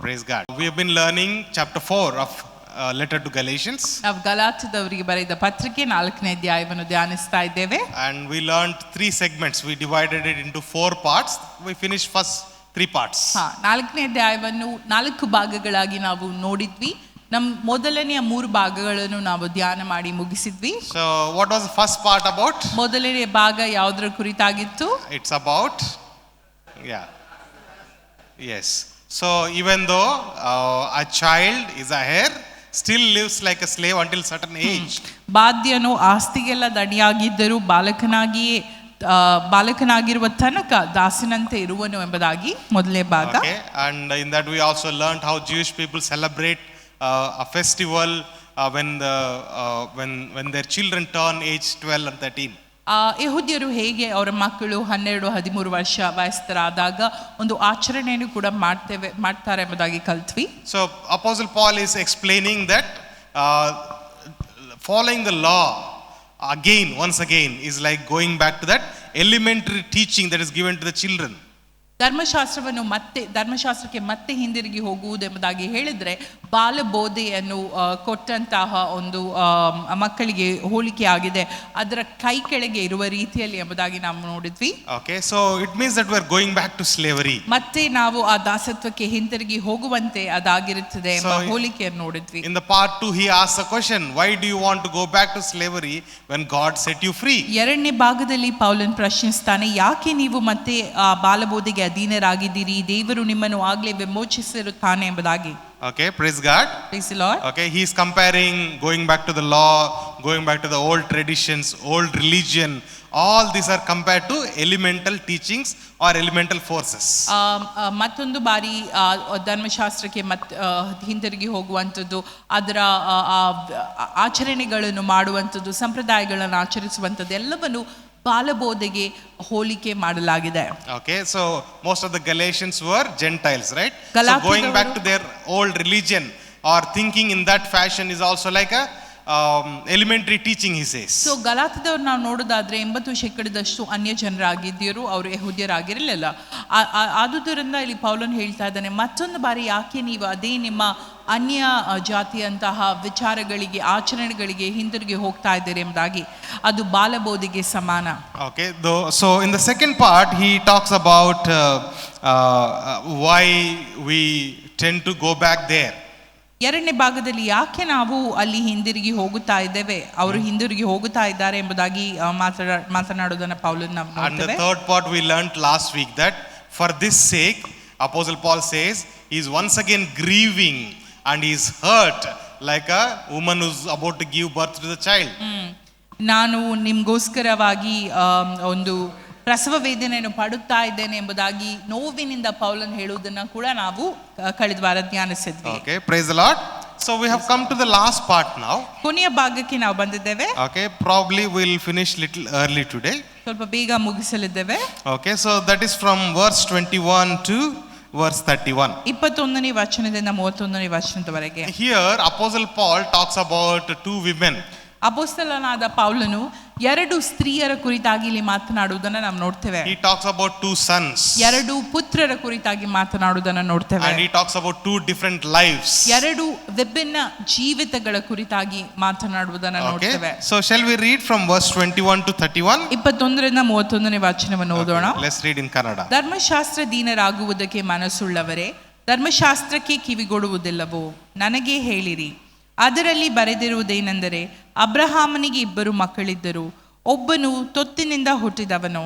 Praise God. We have been learning chapter 4 of letter to Galatians. ನಾವು ಗಲಾತ್ಯದವರಿಗೆ ಬರೆದ ಪತ್ರಿಕೆ 4ನೇ ಅಧ್ಯಾಯವನ್ನು ಧ್ಯಾನಿಸ್ತಾ ಇದ್ದೇವೆ. And we learned 3 segments. We divided it into 4 parts. We finished first 3 parts. 4ನೇ ಅಧ್ಯಾಯವನ್ನು 4 ಭಾಗಗಳಾಗಿ ನಾವು ನೋಡಿದ್ವಿ. ನಮ್ಮ ಮೊದಲನೆಯ 3 ಭಾಗಗಳನ್ನು ನಾವು ಧ್ಯಾನ ಮಾಡಿ ಮುಗಿಸಿದ್ವಿ. So what was the first part about? ಮೊದಲನೇ ಭಾಗ ಯಾವುದರ ಕುರಿತಾಗಿತ್ತು? It's about yes. So even though a child is a heir, still lives like a slave until certain age. ಬಾಧ್ಯನು ಆಸ್ತಿಗೆಲ್ಲ ದಣಿಯಾಗಿದ್ದರೂ ಬಾಲಕನಾಗಿರುವ ತನಕ ದಾಸನಂತೆ ಇರುವನು ಎಂಬುದಾಗಿ ಮೊದಲನೇ ಭಾಗ. Okay, and in that we also learned how Jewish people celebrate a festival when their children turn age 12 and 13. ಯಹೂದ್ಯರು ಹೇಗೆ ಅವರ ಮಕ್ಕಳು 12-13 ವರ್ಷ ವಯಸ್ಕರಾದಾಗ ಒಂದು ಆಚರಣೆಯನ್ನು ಕೂಡ ಮಾಡ್ತಾರೆ ಎಂಬುದಾಗಿ ಕಲ್ತ್ವಿ. So Apostle Paul is explaining that following the law once again is like going back to that elementary teaching that is given to the children. ಧರ್ಮಶಾಸ್ತ್ರಕ್ಕೆ ಮತ್ತೆ ಹಿಂದಿರುಗಿ ಹೋಗುವುದೆಂಬುದಾಗಿ ಹೇಳಿದ್ರೆ ಬಾಲಬೋಧೆಯನ್ನು ಕೊಟ್ಟಂತಹ ಒಂದು ಮಕ್ಕಳಿಗೆ ಹೋಲಿಕೆ ಆಗಿದೆ, ಅದರ ಕೈ ಕೆಳಗೆ ಇರುವ ರೀತಿಯಲ್ಲಿ ಎಂಬುದಾಗಿ ನಾವು ನೋಡಿದ್ವಿ. Okay, so it means that we are going back to slavery. ಮತ್ತೆ ನಾವು ಆ ದಾಸತ್ವಕ್ಕೆ ಹಿಂದಿರುಗಿ ಹೋಗುವಂತೆ ಅದಾಗಿರುತ್ತದೆ ಎಂಬ ಹೋಲಿಕೆಯನ್ನು ನೋಡಿದ್ವಿ. In the part 2 he asks a question, why do you want to go back to slavery when God set you free? ಎರಡನೇ ಭಾಗದಲ್ಲಿ ಪೌಲನ್ ಪ್ರಶ್ನಿಸ್ತಾನೆ, ಯಾಕೆ ನೀವು ಮತ್ತೆ ಆ ಬಾಲಬೋಧೆಗೆ ಅಧೀನರಾಗಿದ್ದೀರಿ, ದೇವರು ನಿಮ್ಮನ್ನು ಆಗ್ಲೇ ವಿಮೋಚಿಸಿರುತ್ತಾನೆ ಎಂಬುದಾಗಿ. Okay, praise God. Praise the Lord. Okay, he is comparing going back to the law, going back to the old traditions, old religion. All these are compared to elemental teachings or elemental forces. ಮತ್ತೊಂದು ಬಾರಿ ಧರ್ಮಶಾಸ್ತ್ರಕ್ಕೆ ಹಿಂದಿರುಗಿ ಹೋಗುವಂಥದ್ದು, ಅದರ ಆಚರಣೆಗಳನ್ನು ಮಾಡುವಂಥದ್ದು, ಸಂಪ್ರದಾಯಗಳನ್ನು ಆಚರಿಸುವಂಥದ್ದು ಎಲ್ಲವನ್ನು ಬಾಲಬೋಧೆಗೆ ಹೋಲಿಕೆ ಮಾಡಲಾಗಿದೆ. Okay, so most of the Galatians were Gentiles, right? So going back to their old religion or thinking in that fashion is also like a elementary teaching, he says. So ಗಲಾತ್ಯದವರು ನಾವು ನೋಡೋದಾದ್ರೆ 80% ಅನ್ಯ ಜನರಾಗಿದ್ದರು, ಅವರು ಯಹೂದ್ಯರಾಗಿರಲಿಲ್ಲ. ಆದುದರಿಂದ ಇಲ್ಲಿ ಪೌಲನ್ ಹೇಳ್ತಾ ಇದ್ದಾನೆ, ಮತ್ತೊಂದು ಬಾರಿ ಯಾಕೆ ನೀವು ಅದೇ ನಿಮ್ಮ ಅನ್ಯ ಜಾತಿಯಂತಹ ವಿಚಾರಗಳಿಗೆ ಆಚರಣೆಗಳಿಗೆ ಹಿಂದಿರುಗಿ ಹೋಗ್ತಾ ಇದ್ದೀರಿ ಎಂಬುದಾಗಿ. ಅದು ಬಾಲಬೋಧಿಗೆ ಸಮಾನ. Okay, so in the second part he talks about why we tend to go back there. ಎರಡನೇ ಭಾಗದಲ್ಲಿ ಯಾಕೆ ನಾವು ಅಲ್ಲಿ ಹಿಂದಿರುಗಿ ಹೋಗುತ್ತಾ ಇದ್ದೇವೆ, ಅವರು ಹಿಂದಿರುಗಿ ಹೋಗುತ್ತಾ ಇದ್ದಾರೆ ಎಂಬುದಾಗಿ ಮಾತನಾಡೋದನ್ನ ಪೌಲನ್ ನಾವು ನೋಡ್ತೇವೆ. And the third part we learned last week that for this sake Apostle Paul says he is once again grieving and he is hurt like a woman who is about to give birth to the child. ನಾನು ನಿಮಗೋಸ್ಕರವಾಗಿ ಒಂದು ಪ್ರಸವ ವೇದನೆಯನ್ನು ಪಡುತ್ತಾ ಇದ್ದೇನೆ ಎಂಬುದಾಗಿ ನೋವಿನಿಂದ ಪೌಲನ್ ಹೇಳುವುದನ್ನು ಕೂಡ ನಾವು ಕಳೆದ ವಾರ ಧ್ಯಾನಿಸಿದ್ವಿ. Okay, praise the Lord. So we have come to the last part now. ಕೊನೆಯ ಭಾಗಕ್ಕೆ ನಾವು ಬಂದಿದ್ದೇವೆ. Okay, probably we'll finish little early today. ಸ್ವಲ್ಪ ಬೇಗ ಮುಗಿಸಲಿದ್ದೇವೆ. Okay, so that is from verse 21 to verse 31. 21ನೇ ವಚನದಿಂದ 31ನೇ ವಚನದವರೆಗೆ. Here Apostle Paul talks about 2 women. ಅಪೊಸ್ತಲನಾದ ಪೌಲನು 2 ಸ್ತ್ರೀಯರ ಕುರಿತಾಗಿ ಇಲ್ಲಿ ಮಾತನಾಡುವುದನ್ನು ನಾವು ನೋಡ್ತೇವೆ. He talks about 2 sons. 2 ಪುತ್ರರ ಕುರಿತಾಗಿ ಮಾತನಾಡುವುದನ್ನು ನೋಡ್ತೇವೆ. And he talks about 2 different lives. 2 ವಿಭಿನ್ನ ಜೀವಿತಗಳ ಕುರಿತಾಗಿ ಮಾತನಾಡುವುದನ್ನು ನೋಡ್ತೇವೆ. So shall we read from verse 21 to 31? 21ರಿಂದ 31ನೇ ವಚನವನ್ನು ಓದೋಣ. Let's read in Kannada. ಧರ್ಮಶಾಸ್ತ್ರದೀನರಾಗುವುದಕ್ಕೆ ಮನಸ್ಸುಳ್ಳವರೇ, ಧರ್ಮಶಾಸ್ತ್ರಕ್ಕೆ ಕಿವಿಗೊಡುವುದಿಲ್ಲವೋ ನನಗೆ ಹೇಳಿರಿ. ಅದರಲ್ಲಿ ಬರೆದಿರುವುದೇನೆಂದರೆ, ಅಬ್ರಹಾಮನಿಗೆ 2 ಮಕ್ಕಳಿದ್ದರು, ಒಬ್ಬನು ತೊತ್ತಿನಿಂದ ಹುಟ್ಟಿದವನು,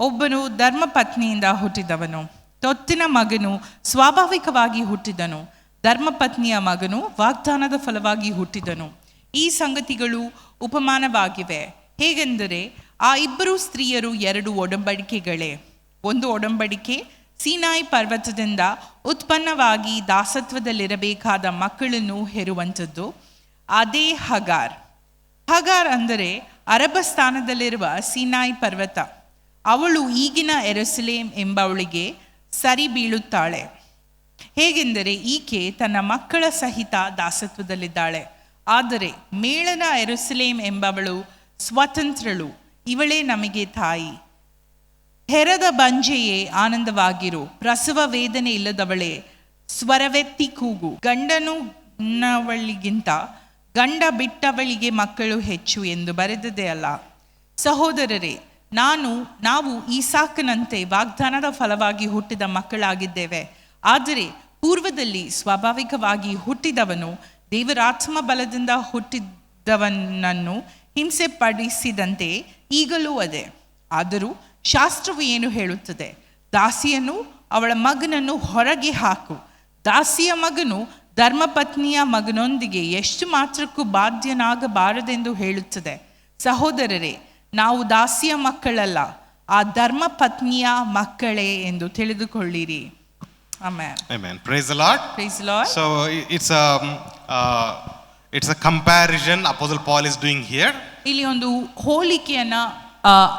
ಒಬ್ಬನು ಧರ್ಮಪತ್ನಿಯಿಂದ ಹುಟ್ಟಿದವನು. ತೊತ್ತಿನ ಮಗನು ಸ್ವಾಭಾವಿಕವಾಗಿ ಹುಟ್ಟಿದನು, ಧರ್ಮಪತ್ನಿಯ ಮಗನು ವಾಗ್ದಾನದ ಫಲವಾಗಿ ಹುಟ್ಟಿದನು. ಈ ಸಂಗತಿಗಳು ಉಪಮಾನವಾಗಿವೆ. ಹೇಗೆಂದರೆ ಆ 2 ಸ್ತ್ರೀಯರು 2 ಒಡಂಬಡಿಕೆಗಳೇ. ಒಂದು ಒಡಂಬಡಿಕೆ ಸೀನಾಯಿ ಪರ್ವತದಿಂದ ಉತ್ಪನ್ನವಾಗಿ ದಾಸತ್ವದಲ್ಲಿರಬೇಕಾದ ಮಕ್ಕಳನ್ನು ಹೆರುವಂಥದ್ದು, ಅದೇ ಹಗಾರ್. ಹಗಾರ್ ಅಂದರೆ ಅರಬಸ್ಥಾನದಲ್ಲಿರುವ ಸೀನಾಯಿ ಪರ್ವತ. ಅವಳು ಈಗಿನ ಯೆರೂಸಲೇಮ್ ಎಂಬವಳಿಗೆ ಸರಿ ಬೀಳುತ್ತಾಳೆ. ಹೇಗೆಂದರೆ ಈಕೆ ತನ್ನ ಮಕ್ಕಳ ಸಹಿತ ದಾಸತ್ವದಲ್ಲಿದ್ದಾಳೆ. ಆದರೆ ಮೇಳನ ಯೆರೂಸಲೇಮ್ ಎಂಬವಳು ಸ್ವತಂತ್ರಳು, ಇವಳೇ ನಮಗೆ ತಾಯಿ. ಹೆರದ ಬಂಜೆಯೇ ಆನಂದವಾಗಿರು, ಪ್ರಸವ ವೇದನೆ ಇಲ್ಲದವಳೇ ಸ್ವರವೆತ್ತಿ ಕೂಗು, ಗಂಡನು ನವಳಿಗಿಂತ ಗಂಡ ಬಿಟ್ಟವಳಿಗೆ ಮಕ್ಕಳು ಹೆಚ್ಚು ಎಂದು ಬರೆದದೇ ಅಲ್ಲ. ಸಹೋದರರೇ, ನಾವು ಈಸಾಕನಂತೆ ವಾಗ್ದಾನದ ಫಲವಾಗಿ ಹುಟ್ಟಿದ ಮಕ್ಕಳಾಗಿದ್ದೇವೆ. ಆದರೆ ಪೂರ್ವದಲ್ಲಿ ಸ್ವಾಭಾವಿಕವಾಗಿ ಹುಟ್ಟಿದವನು ದೇವರಾತ್ಮ ಬಲದಿಂದ ಹುಟ್ಟಿದವನನ್ನು ಹಿಂಸೆ ಪಡಿಸಿದಂತೆ ಈಗಲೂ ಅದೇ. ಆದರೂ ಶಾಸ್ತ್ರವು ಏನು ಹೇಳುತ್ತದೆ? ದಾಸಿಯನ್ನು ಅವಳ ಮಗನನ್ನು ಹೊರಗೆ ಹಾಕು. ದಾಸಿಯ ಮಗನು ಧರ್ಮಪತ್ನಿಯ ಮಗನೊಂದಿಗೆ ಎಷ್ಟು ಮಾತ್ರಕ್ಕೂ ಬಾಧ್ಯನಾಗಬಾರದೆಂದು ಹೇಳುತ್ತದೆ. ಸಹೋದರರೇ, ನಾವು ದಾಸಿಯ ಮಕ್ಕಳಲ್ಲ, ಆ ಧರ್ಮಪತ್ನಿಯ ಮಕ್ಕಳೇ ಎಂದು ತಿಳಿದುಕೊಳ್ಳಿರಿ. Amen. Amen. Praise the Lord. Praise the Lord. So it's a comparison Apostle Paul is doing here. ಇಲ್ಲಿ ಒಂದು ಹೋಲಿಕೆಯನ್ನ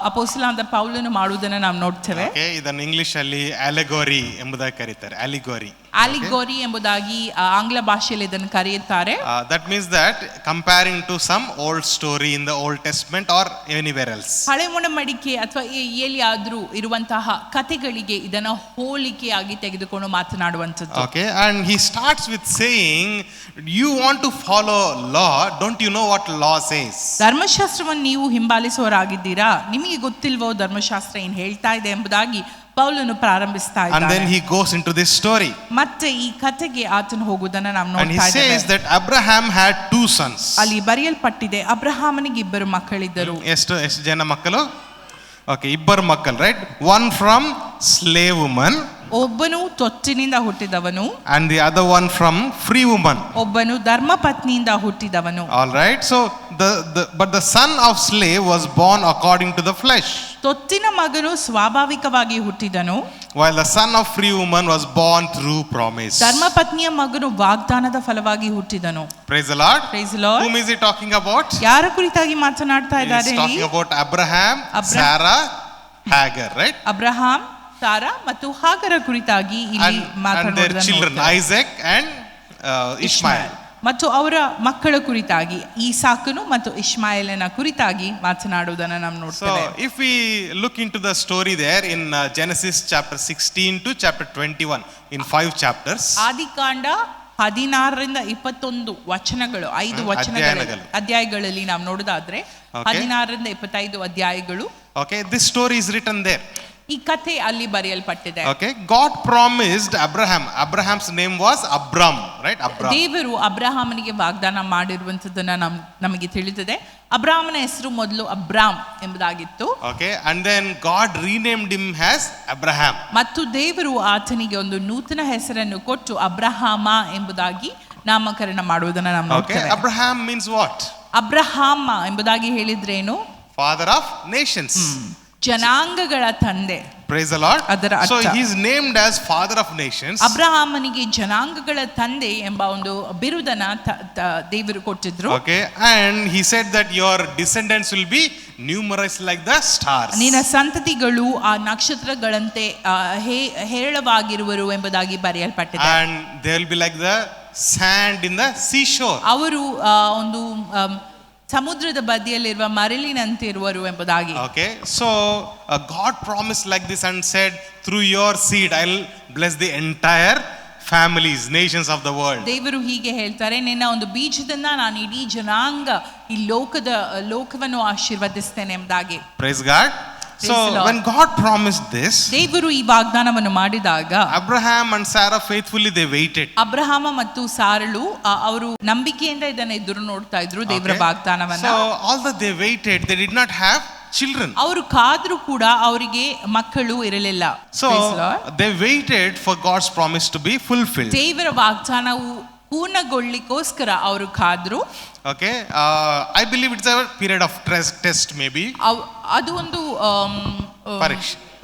ಅಪೊಸ್ತಲನಾದ ಪೌಲನು ಮಾಡುವುದನ್ನು ನಾವು ನೋಡ್ತೇವೆ. Okay, ಇದನ್ನು ಇಂಗ್ಲಿಷ್ ಅಲ್ಲಿ ಅಲೆಗೋರಿ ಎಂಬುದಾಗಿ ಕರೀತಾರೆ. ಅಲಿಗೋರಿ ಎಂಬುದಾಗಿ ಆಂಗ್ಲ ಭಾಷೆಯಲ್ಲಿ ಇದನ್ನು ಕರೆಯುತ್ತಾರೆ. That means that comparing to some old story in the Old Testament or anywhere else. ಹಳೆ ಒಡಂಬಡಿಕೆ ಅಥವಾ ಎಲ್ಲಿಯಾದರೂ ಇರುವಂತಹ ಕಥೆಗಳಿಗೆ ಇದನ್ನು ಹೋಲಿಕೆಯಾಗಿ ತೆಗೆದುಕೊಂಡು ಮಾತನಾಡುವಂಥದ್ದು. Okay, and he starts with saying, you want to follow law, don't you know what law says? ಧರ್ಮಶಾಸ್ತ್ರವನ್ನು ನೀವು ಹಿಂಬಾಲಿಸುವವರಾಗಿದ್ದೀರಾ, ನಿಮಗೆ ಗೊತ್ತಿಲ್ವೋ ಧರ್ಮಶಾಸ್ತ್ರ ಏನು ಹೇಳ್ತಾ ಇದೆ ಎಂಬುದಾಗಿ ಪೌಲನು ಪ್ರಾರಂಭಿಸ್ತಾ ಇದ್ದಾನೆ. And then he goes into this story. ಮತ್ತೆ ಈ ಕಥೆಗೆ ಆತನು ಹೋಗುವುದನ್ನು ನಾವು ನೋಡ್ತಾ ಇದ್ದೇವೆ. And he says that Abraham had 2 sons. ಅಲ್ಲಿ ಬರೆಯಲ್ಪಟ್ಟಿದೆ, ಅಬ್ರಹಾಮನಿಗೆ 2 ಮಕ್ಕಳಿದ್ದರು. ಎಷ್ಟು ಜನ ಮಕ್ಕಳು? ಓಕೆ, 2 ಮಕ್ಕಳು, right? One from slave woman, ಒಬ್ಬನು ತೊಟ್ಟಿನಿಂದ ಹುಟ್ಟಿದವನು, and the other one from free woman. ಒಬ್ಬನು ಧರ್ಮಪತ್ನಿಯಿಂದ ಹುಟ್ಟಿದವನು. All right, so but the son of slave was born according to the flesh. ತೊಟ್ಟಿನ ಮಗನು ಸ್ವಾಭಾವಿಕವಾಗಿ ಹುಟ್ಟಿದನು, while the son of free woman was born through promise. ಧರ್ಮಪತ್ನಿಯ ಮಗನು ವಾಗ್ದಾನದ ಫಲವಾಗಿ ಹುಟ್ಟಿದನು. Praise the Lord. Praise the Lord. Whom is he talking about? ಯಾರ ಕುರಿತಾಗಿ ಮಾತನಾಡ್ತಾ ಇದ್ದಾರೆ? He is talking about Abraham, Sarah, Hagar, right? Abraham, Sarah ಮತ್ತು Hagar ಕುರಿತಾಗಿ ಇಲ್ಲಿ and their children Isaac and Ishmael. ಮತ್ತು ಅವರ ಮಕ್ಕಳ ಕುರಿತಾಗಿ ಈಸಾಕನು ಮತ್ತು ಇಷ್ಮಾಯೇಲನ ಕುರಿತಾಗಿ ಮಾತನಾಡುವುದನ್ನು ನಾವು ನೋಡ್ತೇವೆ. So if we look into the story there in Genesis chapter 16 to chapter 21, in 5 chapters. ಆದಿಕಾಂಡ 16ರಿಂದ 21 ವಚನಗಳು, 5 ಅಧ್ಯಾಯಗಳಲ್ಲಿ ನಾವು ನೋಡೋದಾದ್ರೆ 16ರಿಂದ 25 ಅಧ್ಯಾಯಗಳು. Okay, this story is written there. ಈ ಕಥೆ ಅಲ್ಲಿ ಬರೆಯಲ್ಪಟ್ಟಿದೆ. Okay, God promised Abraham. Abraham's name was Abram, right? Abram. ದೇವರು ಅಬ್ರಹಾಮನಿಗೆ ವಾಗ್ದಾನ ಮಾಡಿರುವಂತದ್ದನ್ನ ನಮಗೆ ತಿಳಿದಿದೆ. ಅಬ್ರಾಮನ ಹೆಸರು ಮೊದಲು ಅಬ್ರಾಮ್ ಎಂಬುದಾಗಿತ್ತು. Okay, and then God renamed him as Abraham. ಮತ್ತು ದೇವರು ಆತನಿಗೆ ಒಂದು ನೂತನ ಹೆಸರನ್ನು ಕೊಟ್ಟು ಅಬ್ರಹಾಮ ಎಂಬುದಾಗಿ ನಾಮಕರಣ ಮಾಡುವುದನ್ನು ನಾವು ನೋಡ್ತೇವೆ. Okay, Abraham means what? Abraham ಎಂಬುದಾಗಿ ಹೇಳಿದ್ರೇನು? Father of nations. ಜನಾಂಗಗಳ ತಂದೆ. Praise the Lord. ಅದರ ಅರ್ಥ. So he is named as father of nations. ಅಬ್ರಹಾಮನಿಗೆ ಜನಾಂಗಗಳ ತಂದೆ ಎಂಬ ಒಂದು ಬಿರುದನ್ನ ದೇವರು ಕೊಟ್ಟಿದ್ರು. Okay, and he said that your descendants will be numerous like the stars. ನಿನ್ನ ಸಂತತಿಗಳು ಆ ನಕ್ಷತ್ರಗಳಂತೆ ಹೇರಳವಾಗಿರುವರು ಎಂಬುದಾಗಿ ಬರೆಯಲ್ಪಟ್ಟಿದೆ. And they will be like the sand in the seashore. ಅವರು ಒಂದು ಸಮುದ್ರದ ಬದಿಯಲ್ಲಿರುವ ಮರಳಿನಂತೆ ಇರುವರು ಎಂಬುದಾಗಿ. Okay, so God promised like this and said, through your seed I'll bless the entire families, nations of the world. ದೇವರು ಹೀಗೆ ಹೇಳ್ತಾರೆ, ನಿನ್ನ ಒಂದು ಬೀಜದಿಂದ ನಾನು ಇಡೀ ಜನಾಂಗ ಈ ಲೋಕವನ್ನು ಆಶೀರ್ವದಿಸ್ತೇನೆ ಎಂಬುದಾಗಿ. Praise God. So when God promised this, ದೇವರು ಈ ವಾಗ್ದಾನವನ್ನು ಮಾಡಿದಾಗ Abraham and Sarah faithfully they waited. Abraham ಮತ್ತು ಸಾರಳು ಅವರು ನಂಬಿಕೆಯಿಂದ ಇದನ್ನು ಎದುರು ನೋಡ್ತಾ ಇದ್ರು ದೇವರ ವಾಗ್ದಾನವನ್ನ. So although they waited, they did not have children. ಅವರು ಕಾದ್ರು ಕೂಡ ಅವರಿಗೆ ಮಕ್ಕಳು ಇರಲಿಲ್ಲ. So they waited for God's promise to be fulfilled. ದೇವರ ವಾಗ್ದಾನವು ಪೂರ್ಣಗೊಳ್ಳಿಕೋಸ್ಕರ ಅವರು ಕಾದ್ರು. Okay, I believe it's a period of test maybe. ಅದು ಒಂದು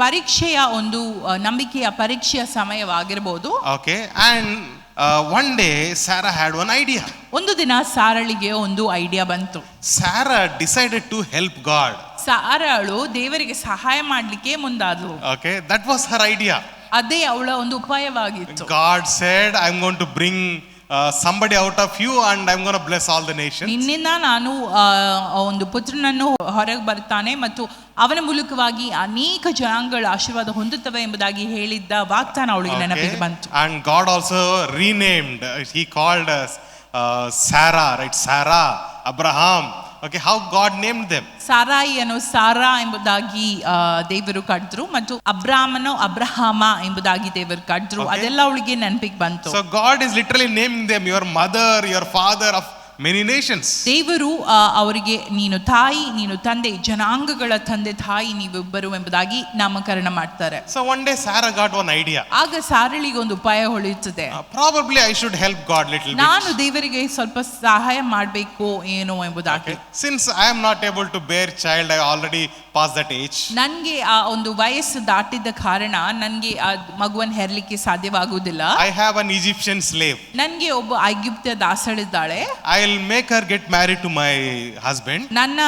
ಪರೀಕ್ಷೆಯ ಒಂದು ನಂಬಿಕೆಯ ಪರೀಕ್ಷೆಯ ಸಮಯವಾಗಿರಬಹುದು. Okay, and one day Sarah had one idea. ಒಂದು ದಿನ ಸಾರಳಿಗೆ ಒಂದು ಐಡಿಯಾ ಬಂತು. Sarah decided to help God. ಸಾರಳು ದೇವರಿಗೆ ಸಹಾಯ ಮಾಡಲಿಕ್ಕೆ ಮುಂದಾದಳು. Okay, that was her idea. ಅದೇ ಅವಳ ಒಂದು ಉಪಾಯವಾಗಿತ್ತು. God said, I'm going to bring somebody out of you and I'm going to bless all the nations. ನಿನ್ನಿಂದ ನಾನು ಒಂದು ಪುತ್ರನನ್ನು ಹೊರಗೆ ಬರ್ತಾನೆ ಮತ್ತು ಅವನ ಮೂಲಕವಾಗಿ ಅನೇಕ ಜನಾಂಗಗಳ ಆಶೀರ್ವಾದ ಹೊಂದುತ್ತವೆ ಎಂಬುದಾಗಿ ಹೇಳಿದ್ದ ವಾಗ್ದಾನ ಅವಳಿಗೆ ನೆನಪಿಗೆ ಬಂತು. And God also renamed, he called us Sarah, right? Sarah, Abraham. Okay, how God named them? ಸಾರಾಯಿಯನ್ನು Sara ಎಂಬುದಾಗಿ ದೇವರು ಕರೆದ್ರು ಮತ್ತು ಅಬ್ರಾಮನು ಅಬ್ರಹಾಮ ಎಂಬುದಾಗಿ ದೇವರು ಕರೆದ್ರು. ಅದೆಲ್ಲ ಅವಳಿಗೆ ನೆನಪಿಗೆ ಬಂತು. So God is literally naming them your mother, your father of many nations. ದೇವರು ಅವರಿಗೆ ನೀನು ತಾಯಿ, ನೀನು ತಂದೆ, ಜನಾಂಗಗಳ ತಂದೆ ತಾಯಿ ನೀವಿಬ್ಬರು ಎಂಬುದಾಗಿ ನಾಮಕರಣ ಮಾಡ್ತಾರೆ. So one day Sarah got one idea. ಆಗ ಸಾರಳಿಗೆ ಒಂದು ಉಪಾಯ ಹೊಳೆಯುತ್ತದೆ. Probably I should help God little bit. ನಾನು ದೇವರಿಗೆ ಸ್ವಲ್ಪ ಸಹಾಯ ಮಾಡಬೇಕು ಏನೋ ಎಂಬುದಾಗಿ. Since I am not able to bear child, I already passed that age. ನನಗೆ ಆ ಒಂದು ವಯಸ್ಸು ದಾಟಿದ ಕಾರಣ ನನಗೆ ಆ ಮಗುವನ್ನು ಹೆರಲಿಕ್ಕೆ ಸಾಧ್ಯವಾಗುವುದಿಲ್ಲ. I have an Egyptian slave. ನನಗೆ ಒಬ್ಬ ಐಗುಪ್ತ ದಾಸಳಿದ್ದಾಳೆ. I'll make her get married to my husband. ನನ್ನ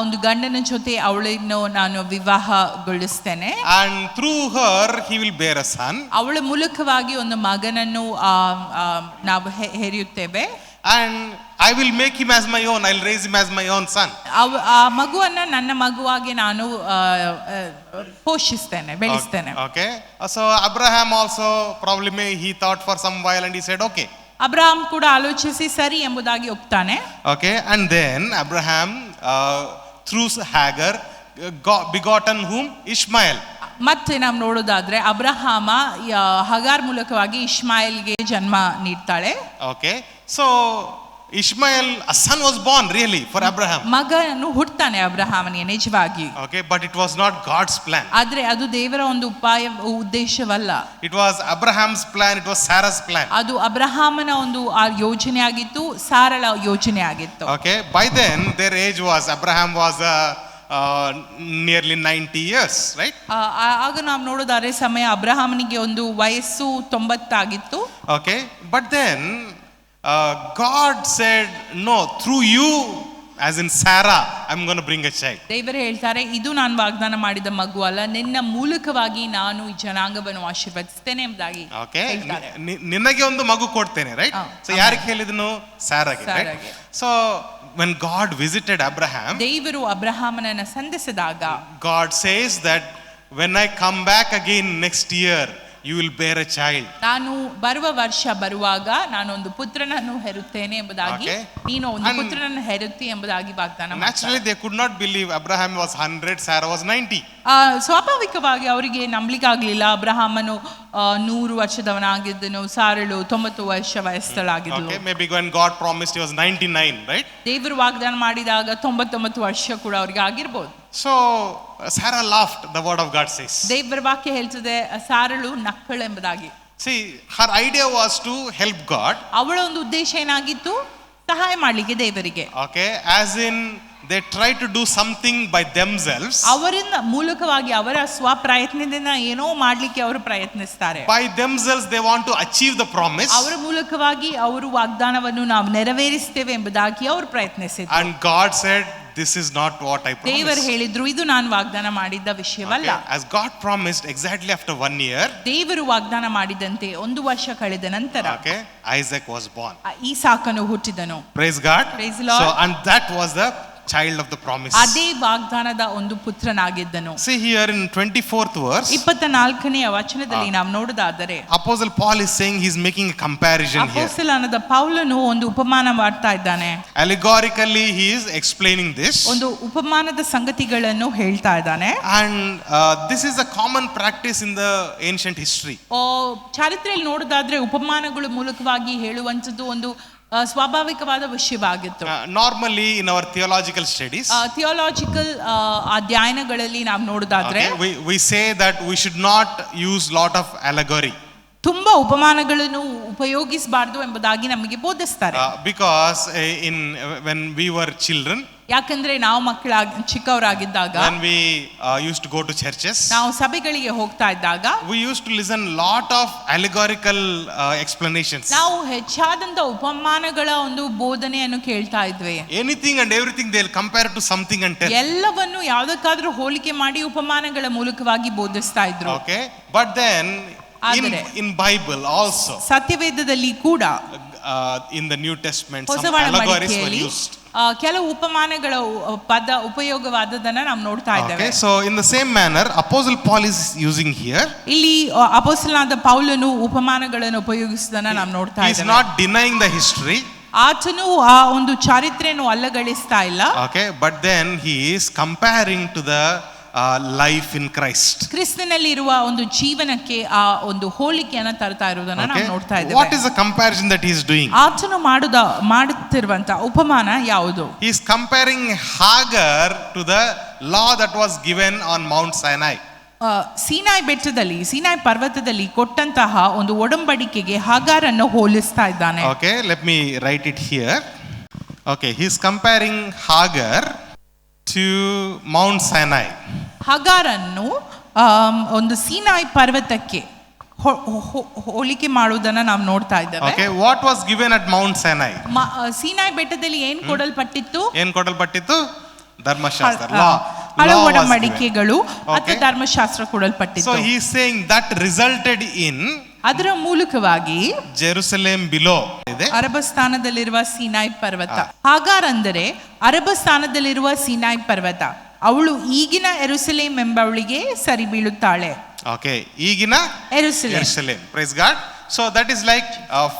ಒಂದು ಗಂಡನ ಜೊತೆ ಅವಳನ್ನು ನಾನು ವಿವಾಹಗೊಳಿಸ್ತೇನೆ. And through her he will bear a son. ಅವಳ ಮೂಲಕವಾಗಿ ಒಂದು ಮಗನನ್ನು ನಾವು ಹೆರಿಯುತ್ತೇವೆ. And I will make him as my own. I'll raise him as my own son. ಆ ಮಗುವನ್ನ ನನ್ನ ಮಗುವಾಗಿ ನಾನು ಪೋಷಿಸ್ತೇನೆ, ಬೆಳೆಸ್ತೇನೆ. Okay. So Abraham also probably he thought for some while and he said okay. Abraham ಕೂಡ ಆಲೋಚಿಸಿ ಸರಿ ಎಂಬುದಾಗಿ ಒಪ್ತಾನೆ. Okay, and then Abraham through Hagar begotten whom? Ishmael. ಮತ್ತೆ ನಾವು ನೋಡೋದಾದ್ರೆ ಅಬ್ರಹಾಮ ಹಗಾರ್ ಮೂಲಕವಾಗಿ ಇಷ್ಮಾಯಲ್ಗೆ ಜನ್ಮ ನೀಡ್ತಾಳೆ. Okay, so Ishmael, a son was born really for Abraham. ಮಗನು ಹುಡ್ತಾನೆ ಅಬ್ರಹಾಮನಿಗೆ ನಿಜವಾಗಿ. Okay, but it was not God's plan. ಆದ್ರೆ ಅದು ದೇವರ ಒಂದು ಉದ್ದೇಶವಲ್ಲ. It was Abraham's plan, it was Sarah's plan. ಅದು ಅಬ್ರಹಾಮನ ಒಂದು ಯೋಜನೆ ಆಗಿತ್ತು, ಸಾರಳ ಯೋಜನೆ ಆಗಿತ್ತು. Okay, by then their age was, Abraham was nearly 90 years, right? ಆಗ ನಾವು ನೋಡೋದಾದ್ರೆ ಸಮಯ ಅಬ್ರಹಾಮನಿಗೆ ಒಂದು ವಯಸ್ಸು 90 ಆಗಿತ್ತು. Okay, but then God said no, through you, as in Sarah, I'm going to bring a child. ದೇವರು ಹೇಳ್ತಾರೆ ಇದು ನಾನು ವಾಗ್ದಾನ ಮಾಡಿದ ಮಗು ಅಲ್ಲ, ನಿನ್ನ ಮೂಲಕವಾಗಿ ನಾನು ಈ ಜನಾಂಗವನ್ನು ಆಶೀರ್ವದಿಸ್ತೇನೆ ಎಂಬುದಾಗಿ. Okay, ನಿನಗೆ ಒಂದು ಮಗು ಕೊಡ್ತೇನೆ, right? So ಯಾರಿಗೆ ಹೇಳಿದನು? ಸಾರಾಗೆ, right? So when God visited Abraham, ದೇವರು ಅಬ್ರಹಾಮನನ್ನು ಸಂಧಿಸಿದಾಗ God says that when I come back again next year, you will bear a child. ನಾನು ಬರುವ ವರ್ಷ ಬರುವಾಗ ನಾನು ಒಂದು ಪುತ್ರನನ್ನು ಹೆರುತ್ತೇನೆ ಎಂಬುದಾಗಿ, ನೀನು ಒಂದು ಪುತ್ರನನ್ನು ಹೆರುತ್ತಿ ಎಂಬುದಾಗಿ ವಾಗ್ದಾನ ಮಾಡ್ತಾರೆ. Naturally they could not believe. Abraham was 100, Sarah was 90. ಸ್ವಾಭಾವಿಕವಾಗಿ ಅವರಿಗೆ ನಂಬಲಿಕ್ಕಾಗಲಿಲ್ಲ. ಅಬ್ರಹಾಮನು 100 ವರ್ಷದವನಾಗಿದ್ದನು, ಸಾರಳು 90 ವರ್ಷ ವಯಸ್ಸಳಾಗಿದ್ದಳು. Okay, maybe when God promised he was 99, right? ದೇವರು ವಾಗ್ದಾನ ಮಾಡಿದಾಗ 99 ವರ್ಷ ಕೂಡ ಅವರಿಗೆ ಆಗಿರಬಹುದು. So Sarah laughed, the word of God says. ದೇವರ ವಾಕ್ಯ ಹೇಳ್ತದೆ ಸಾರಳು ನಕ್ಕಳು ಎಂಬುದಾಗಿ. See, her idea was to help God. ಅವಳ ಒಂದು ಉದ್ದೇಶ ಏನಾಗಿತ್ತು? ಸಹಾಯ ಮಾಡಲಿಕ್ಕೆ ದೇವರಿಗೆ. Okay, as in they try to do something by themselves. ಅವರಿಂದ ಮೂಲಕವಾಗಿ ಅವರ ಸ್ವಪ್ರಯತ್ನದಿಂದ ಏನೋ ಮಾಡಲಿಕ್ಕೆ ಅವರು ಪ್ರಯತ್ನಿಸ್ತಾರೆ. By themselves they want to achieve the promise. ಅವರ ಮೂಲಕವಾಗಿ ಅವರು ವಾಗ್ದಾನವನ್ನು ನಾವು ನೆರವೇರಿಸುತ್ತೇವೆ ಎಂಬುದಾಗಿ ಅವರು ಪ್ರಯತ್ನಿಸಿದರು. And God said, this is not what I promised. ದೇವರು ಹೇಳಿದ್ರು ಇದು ನಾನು ವಾಗ್ದಾನ ಮಾಡಿದ್ದ ವಿಷಯವಲ್ಲ. As God promised, exactly after 1 year, ದೇವರು ವಾಗ್ದಾನ ಮಾಡಿದಂತೆ 1 ವರ್ಷ ಕಳೆದ ನಂತರ Isaac was born. ಈಸಾಕನು ಹುಟ್ಟಿದನು. Praise God. Praise the Lord. So, and that was the child of the promise. ಅದೇ ವಾಗ್ದಾನದ ಒಂದು ಪುತ್ರನಾಗಿದ್ದನು. See here in 24th verse, 24ನೇ ವಚನದಲ್ಲಿ ನಾವು ನೋಡೋದಾದರೆ Apostle Paul is saying, he's making a comparison here. ಅಪೊಸ್ತಲನಾದ ಪೌಲನು ಒಂದು ಉಪಮಾನ ಮಾಡ್ತಾ ಇದ್ದಾನೆ. Allegorically he is explaining this. ಒಂದು ಉಪಮಾನದ ಸಂಗತಿಗಳನ್ನು ಹೇಳ್ತಾ ಇದ್ದಾನೆ. And this is a common practice in the ancient history. ಚರಿತ್ರೆಯಲ್ಲಿ ನೋಡೋದಾದ್ರೆ ಉಪಮಾನಗಳ ಮೂಲಕವಾಗಿ ಹೇಳುವಂಥದ್ದು ಒಂದು ಸ್ವಾಭಾವಿಕವಾದ ವಿಷಯವಾಗಿತ್ತು. Normally in our theological studies, theological ಅಧ್ಯಯನಗಳಲ್ಲಿ ನಾವು ನೋಡೋದಾದ್ರೆ we say that we should not use lot of allegory. ತುಂಬಾ ಉಪಮಾನಗಳನ್ನು ಉಪಯೋಗಿಸಬಾರದು ಎಂಬುದಾಗಿ ನಮಗೆ ಬೋಧಿಸ್ತಾರೆ. Because when we were children, ಯಾಕಂದ್ರೆ ನಾವು ಚಿಕ್ಕವರಾಗಿದ್ದಾಗ, when we used to go to churches, ನಾವು ಸಭೆಗಳಿಗೆ ಹೋಗ್ತಾ ಇದ್ದಾಗ, we used to listen lot of allegorical explanations. ನಾವು ಹೆಚ್ಚಾದಂತ ಉಪಮಾನಗಳ ಒಂದು ಬೋಧನೆಯನ್ನು ಕೇಳ್ತಾ ಇದ್ವಿ. Anything and everything they'll compare to something and tell. ಎಲ್ಲವನ್ನು ಯಾವುದಕ್ಕಾದ್ರೂ ಹೋಲಿಕೆ ಮಾಡಿ ಉಪಮಾನಗಳ ಮೂಲಕವಾಗಿ ಬೋಧಿಸ್ತಾ ಇದ್ರು. Okay, but then ಆದರೆ in Bible also, ಸತ್ಯವೇದದಲ್ಲಿ ಕೂಡ in the New Testament, ಹೊಸ some allegories were ಒಡಂಬಡಿಕೆಯಲ್ಲಿ used. ಕೆಲವು ಉಪಮಾನಗಳ ಪದ ಉಪಯೋಗವಾದದನ್ನ ನಾವು ನೋಡ್ತಾ ಇದ್ದೇವೆ. Okay, so in the same manner, Apostle Paul is using here. ಇಲ್ಲಿ ಅಪೊಸ್ತಲನಾದ ಪೌಲನು ಉಪಮಾನಗಳನ್ನು ಉಪಯೋಗಿಸುವುದನ್ನ ನಾವು ನೋಡ್ತಾ He is ಇದ್ದೇವೆ. not denying the history. ಆತನು ಆ ಒಂದು ಚಾರಿತ್ರೆಯನ್ನು ಅಲ್ಲಗಳಿಸ್ತಾ ಇಲ್ಲ. Okay, but then he is comparing to the life in Christ. ಕ್ರಿಸ್ತನಲ್ಲಿ ಇರುವ ಒಂದು ಜೀವನಕ್ಕೆ ಆ ಒಂದು ಹೋಲಿಕೆಯನ್ನು ತರ್ತಾ ಇರುವುದನ್ನು ನಾವು ನೋಡ್ತಾ ಇದ್ದೇವೆ. What is the comparison that he is doing? ಆತನು ಮಾಡುತ್ತಿರುವಂತ ಉಪಮಾನ ಯಾವುದು? He is comparing Hagar to the law that was given on Mount Sinai. ಸೀನಾಯಿ ಬೆಟ್ಟದಲ್ಲಿ, ಸೀನಾಯಿ ಪರ್ವತದಲ್ಲಿ ಕೊಟ್ಟಂತಹ ಒಂದು ಒಡಂಬಡಿಕೆಗೆ ಹಾಗಾರನ್ನು ಹೋಲಿಸ್ತಾ ಇದ್ದಾನೆ. Okay, let me write it here. Okay, he is comparing Hagar to Mount Sinai. ಹಾಗಾರನ್ನು ಒಂದು ಸೀನಾಯಿ ಪರ್ವತಕ್ಕೆ ಹೋಲಿಕೆ ಮಾಡುವುದನ್ನ ನಾವು ನೋಡ್ತಾ ಇದ್ದೇವೆ. Okay, what was given at Mount Sinai? ಸೀನಾಯಿ ಬೆಟ್ಟದಲ್ಲಿ ಏನ್ ಕೊಡಲ್ಪಟ್ಟಿತ್ತು? ಧರ್ಮಶಾಸ್ತ್ರ, ಹಲವು ಒಡಂಬಡಿಕೆಗಳು ಅಥವಾ ಧರ್ಮಶಾಸ್ತ್ರ ಕೊಡಲ್ಪಟ್ಟಿತ್ತು. So he is saying that resulted in ಅದರ ಮೂಲಕವಾಗಿ ಜೆರುಸಲೇಮ್ ಬಿಲೋ ಅರಬ್ ಸ್ಥಾನದಲ್ಲಿರುವ ಸೀನಾಯಿ ಪರ್ವತ. ಹಾಗಾರ್ ಅಂದರೆ ಅರಬ್ ಸ್ಥಾನದಲ್ಲಿರುವ ಸೀನಾಯಿ ಪರ್ವತ. ಅವಳು ಈಗಿನ ಯೆರೂಸಲೇಮ್ ಎಂಬವಳಿಗೆ ಸರಿ ಬೀಳುತ್ತಾಳೆ. Okay, ಈಗಿನ ಯೆರೂಸಲೇಮ್. Praise God. So that is like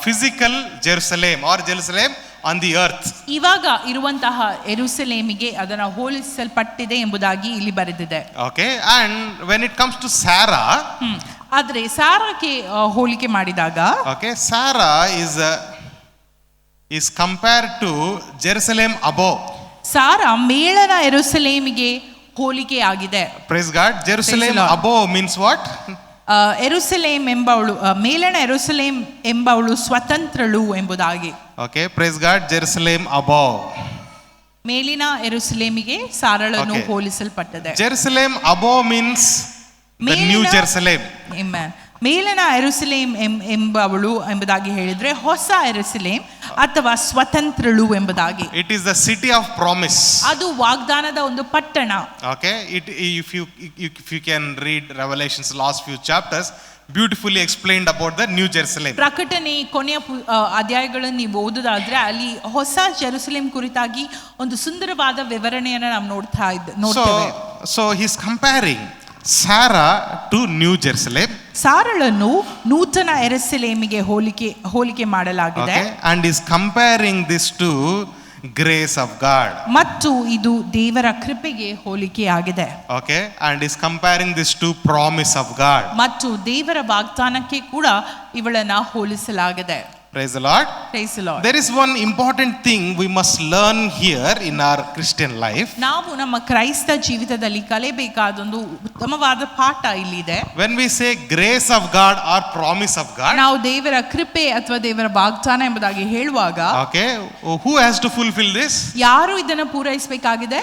physical Jerusalem or Jerusalem on the earth. ಇವಾಗ ಇರುವಂತಹ ಯೆರೂಸಲೇಮಿಗೆ ಅದನ್ನು ಹೋಲಿಸಲ್ಪಟ್ಟಿದೆ ಎಂಬುದಾಗಿ ಇಲ್ಲಿ ಬರೆದಿದೆ. Okay, and when it comes to Sarah, ಆದರೆ ಸಾರಾಕ್ಕೆ ಹೋಲಿಕೆ ಮಾಡಿದಾಗ, okay, Sarah is compared to Jerusalem above. Sara ಮೇಲನ ಯೆರೂಸಲೇಮಿಗೆ ಹೋಲಿಕೆ ಆಗಿದೆ. Praise God. Jerusalem above means what? ಯೆರೂಸಲೇಮ್ ಎಂಬವಳು, ಮೇಲನ ಯೆರೂಸಲೇಮ್ ಎಂಬವಳು ಸ್ವತಂತ್ರಳು ಎಂಬುದಾಗಿ. Okay, praise God. Jerusalem above. ಮೇಲಿನ ಯೆರೂಸಲೇಮಿಗೆ ಸಾರಳನ್ನು ಹೋಲಿಸಲ್ಪಟ್ಟಿದೆ. Jerusalem above means the new Jerusalem. Amen. ಮೇಲನ ಯೆರೂಸಲೇಮ್ ಎಂಬವಳು ಎಂಬುದಾಗಿ ಹೇಳಿದ್ರೆ ಹೊಸ ಯೆರೂಸಲೇಮ್ ಅಥವಾ ಸ್ವತಂತ್ರಳು ಎಂಬುದಾಗಿ. It is the city of promise. ಅದು ವಾಗ್ದಾನದ ಒಂದು ಪಟ್ಟಣ. Okay, if you can read Revelation's last few chapters, beautifully explained about the new Jerusalem. ಪ್ರಕಟಣೆ ಕೊನೆಯ ಅಧ್ಯಾಯಗಳನ್ನು ನೀವು ಓದೋದಾದ್ರೆ ಅಲ್ಲಿ ಹೊಸ ಜೆರುಸಲೇಮ್ ಕುರಿತಾಗಿ ಒಂದು ಸುಂದರವಾದ ವಿವರಣೆಯನ್ನು ನಾವು ನೋಡ್ತೇವೆ. So he's comparing Sarah to New Jerusalem. ಸಾರಳನ್ನು ನೂತನ ಯೆರೂಸಲೇಮಿಗೆ ಹೋಲಿಕೆ ಮಾಡಲಾಗಿದೆ. And is comparing this to grace of God. ಮತ್ತು ಇದು ದೇವರ ಕೃಪೆಗೆ ಹೋಲಿಕೆಯಾಗಿದೆ. Okay, and is comparing this to promise of God. ಮತ್ತು ದೇವರ ವಾಗ್ದಾನಕ್ಕೆ ಕೂಡ ಇವಳನ್ನ ಹೋಲಿಸಲಾಗಿದೆ. Praise the Lord. Praise the Lord. There is one important thing we must learn here in our Christian life. ನಾವು ನಮ್ಮ ಕ್ರೈಸ್ತ ಜೀವಿತದಲ್ಲಿ ಕಲಿಯಬೇಕಾದ ಒಂದು ಉತ್ತಮವಾದ ಪಾಠ ಇಲ್ಲಿದೆ. When we say grace of God or promise of God, ನಾವು ದೇವರ ಕೃಪೆ ಅಥವಾ ದೇವರ ವಾಗ್ದಾನ ಎಂಬುದಾಗಿ ಹೇಳುವಾಗ, okay, who has to fulfill this? ಯಾರು ಇದನ್ನು ಪೂರೈಸಬೇಕಾಗಿದೆ?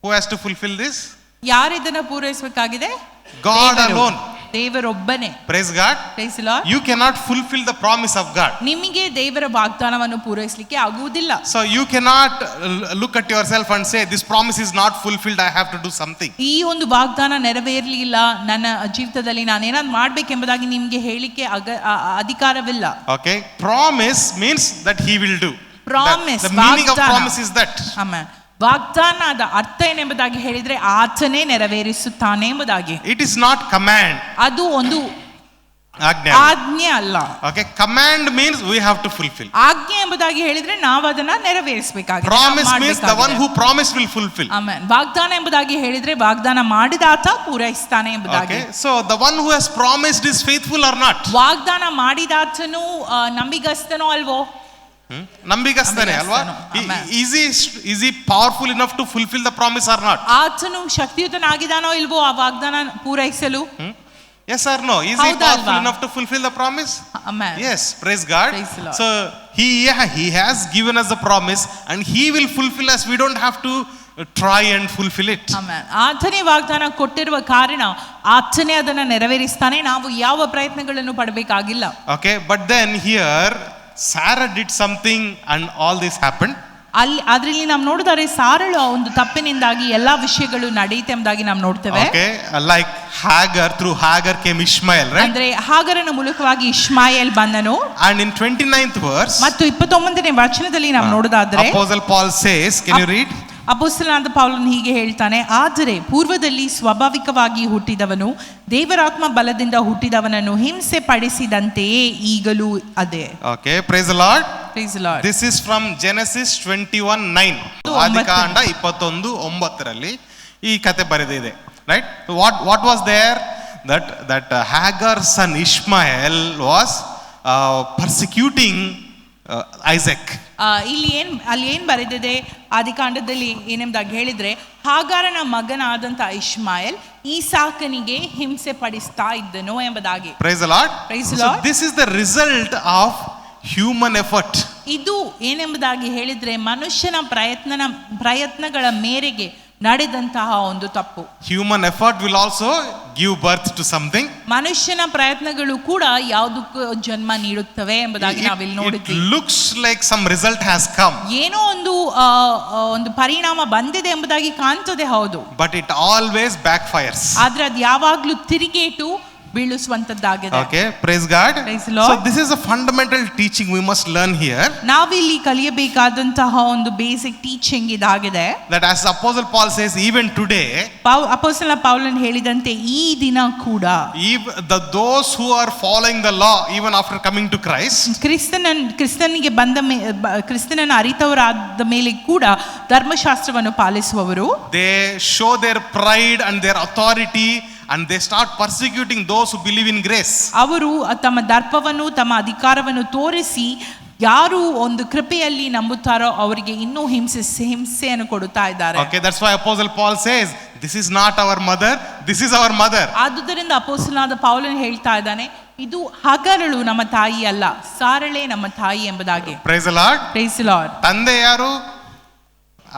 Who has to fulfill this? ಯಾರು ಇದನ್ನು ಪೂರೈಸಬೇಕಾಗಿದೆ? God alone. ದೇವರೊಬ್ಬನೇ. Praise God. Praise the Lord. You cannot fulfill the promise of God. ನಿಮಗೆ ದೇವರ ವಾಗ್ದಾನವನ್ನು ಪೂರೈಸಲಿಕ್ಕೆ ಆಗುವುದಿಲ್ಲ. So you cannot look at yourself and say this promise is not fulfilled, I have to do something. ಈ ಒಂದು ವಾಗ್ದಾನ ನೆರವೇರಲಿಲ್ಲ, ನನ್ನ ಜೀವಿತದಲ್ಲಿ ನಾನು ಏನಾದ್ರು ಮಾಡಬೇಕೆಂಬುದಾಗಿ ನಿಮಗೆ ಹೇಳಿಕೆ ಅಧಿಕಾರವಿಲ್ಲ. Okay, promise means that he will do. Promise, the meaning of promise is that. Amen. ವಾಗ್ದಾನದ ಅರ್ಥ ಏನೆಂಬುದಾಗಿ ಹೇಳಿದ್ರೆ ಆತನೇ ನೆರವೇರಿಸುತ್ತಾನೆ ಎಂಬುದಾಗಿ. It is not command. ಅದು ಒಂದು ಆಜ್ಞೆ ಅಲ್ಲ. Okay, command means we have to fulfill. ಆಜ್ಞೆ ಎಂಬುದಾಗಿ ಹೇಳಿದ್ರೆ ನಾವು ಅದನ್ನ ನೆರವೇರಿಸಬೇಕಾಗಿದೆ. Promise means the one who promised will fulfill. Amen. ವಾಗ್ದಾನ ಎಂಬುದಾಗಿ ಹೇಳಿದ್ರೆ ವಾಗ್ದಾನ ಮಾಡಿದಾತ ಪೂರೈಸ್ತಾನೆ ಎಂಬುದಾಗಿ. Okay, so the one who has promised is faithful or not? ವಾಗ್ದಾನ ಮಾಡಿದಾತನು ನಂಬಿಗಸ್ತನೋ ಅಲ್ವೋ? ನಂಬಿಗಸ್ತನೇ ಅಲ್ವಾ? Is he powerful enough to fulfill the promise or not? ಆತನು ಶಕ್ತಿಯುತನಾಗಿದ್ದಾನೋ ಇಲ್ವೋ ಆ ವಾಗ್ದಾನ ಪೂರೈಸಲು? Yes or no? Is he powerful enough to fulfill the promise? Amen. Yes, praise God. Praise the Lord. So he has given us the promise and he will fulfill us. We don't have to try and fulfill it. Amen. ಆತನೇ ವಾಗ್ದಾನ ಕೊಟ್ಟಿರುವ ಕಾರಣ ಆತನೇ ಅದನ್ನ ನೆರವೇರಿಸ್ತಾನೆ, ನಾವು ಯಾವ ಪ್ರಯತ್ನಗಳನ್ನು ಪಡಬೇಕಾಗಿಲ್ಲ. Okay, but then here Sarah did something and all this happened. ಅದ್ರಲ್ಲಿ ನಾವು ನೋಡಿದರೆ ಸಾರಳು ಆ ಒಂದು ತಪ್ಪಿನಿಂದಾಗಿ ಎಲ್ಲಾ ವಿಷಯಗಳು ನಡೆಯುತ್ತೆ ಎಂಬುದಾಗಿ ನಾವು ನೋಡ್ತೇವೆ. Okay, like Hagar, through Hagar came Ishmael, right? ಅಂದ್ರೆ ಹಾಗರನ ಮೂಲಕವಾಗಿ ಇಷ್ಮಾಯೇಲ್ ಬಂದನು. And in 29th verse, ಮತ್ತು 29ನೇ ವಚನದಲ್ಲಿ ನಾವು ನೋಡೋದಾದ್ರೆ Apostle Paul says, can you read? ಅಪೊಸ್ತಲನಾದ ಪೌಲನು ಹೀಗೆ ಹೇಳ್ತಾನೆ, ಆದರೆ ಪೂರ್ವದಲ್ಲಿ ಸ್ವಾಭಾವಿಕವಾಗಿ ಹುಟ್ಟಿದವನು ದೇವರಾತ್ಮ ಬಲದಿಂದ ಹುಟ್ಟಿದವನನ್ನು ಹಿಂಸೆ ಪಡಿಸಿದಂತೆಯೇ ಈಗಲೂ ಅದೇ. Okay, praise the Lord. Praise the Lord. This is from Genesis 21:9. ಆದಿಕಾಂಡ 21:9 ಈ ಕತೆ ಬರೆದಿದೆ, right? What was there? That Hagar's son Ishmael was persecuting Isaac. ಅಲ್ಲಿ ಏನ್ ಬರೆದಿದೆ ಆದಿಕಾಂಡದಲ್ಲಿ ಏನೆಂಬುದಾಗಿ ಹೇಳಿದ್ರೆ, ಹಾಗಾರನ ಮಗನಾದಂತ ಇಷ್ಮಾಯೇಲ್ ಈಸಾಕನಿಗೆ ಹಿಂಸೆ ಪಡಿಸ್ತಾ ಇದ್ದನು ಎಂಬುದಾಗಿ. Praise the Lord. Praise the Lord. So this is the result of human effort. ಇದು ಏನೆಂಬುದಾಗಿ ಹೇಳಿದ್ರೆ ಮನುಷ್ಯನ ಪ್ರಯತ್ನಗಳ ಮೇರೆಗೆ ನಡೆದಂತಹ ಒಂದು ತಪ್ಪು. Human effort will also give birth to something. ಮನುಷ್ಯನ ಪ್ರಯತ್ನಗಳು ಕೂಡ ಯಾವುದಕ್ಕೂ ಜನ್ಮ ನೀಡುತ್ತವೆ ಎಂಬುದಾಗಿ ನಾವಿಲ್ಲಿ ನೋಡಿದ್ವಿ. It looks like some result has come. ಏನೋ ಒಂದು ಪರಿಣಾಮ ಬಂದಿದೆ ಎಂಬುದಾಗಿ ಕಾಣ್ತದೆ, ಹೌದು. But it always backfires. ಆದ್ರೆ ಅದು ಯಾವಾಗ್ಲೂ ತಿರುಗೇಟು ಬೀಳಿಸುವಂತದ್ದಾಗಿದೆ. Okay, praise God. Praise the Lord. So this is a fundamental teaching we must learn here. ನಾವಿಲ್ಲಿ ಕಲಿಯಬೇಕಾದಂತಹ ಒಂದು ಬೇಸಿಕ್ ಟೀಚಿಂಗ್ ಇದಾಗಿದೆ. That as Apostle Paul says, even today, ಅಪೊಸ್ತಲ ಪೌಲನು ಹೇಳಿದಂತೆ ಈ ದಿನ ಕೂಡ those who are following the law even after coming to Christ, ಕ್ರಿಸ್ತನಿಗೆ ಕ್ರಿಸ್ತನನ್ನು ಅರಿತವರಾದ ಮೇಲೆ ಕೂಡ ಧರ್ಮಶಾಸ್ತ್ರವನ್ನು ಪಾಲಿಸುವವರು, they show their pride and their authority and they start persecuting those who believe in grace. ಅವರು ತಮ್ಮ ದರ್ಪವನ್ನು ತಮ್ಮ ಅಧಿಕಾರವನ್ನು ತೋರಿಸಿ ಯಾರು ಒಂದು ಕೃಪೆಯಲ್ಲಿ ನಂಬುತ್ತಾರೋ ಅವರಿಗೆ ಇನ್ನೂ ಹಿಂಸೆಯನ್ನು ಕೊಡುತ್ತಾ ಇದ್ದಾರೆ. Okay, that's why Apostle Paul says, this is not our mother, this is our mother. ಆದುದರಿಂದ ಅಪೊಸ್ತಲನಾದ ಪೌಲನು ಹೇಳ್ತಾ ಇದ್ದಾನೆ, ಇದು ಹಾಗರಳು ನಮ್ಮ ತಾಯಿ ಅಲ್ಲ, ಸಾರಳೆ ನಮ್ಮ ತಾಯಿ ಎಂಬುದಾಗಿ. Praise the Lord. Praise the Lord. ತಂದೆ ಯಾರು?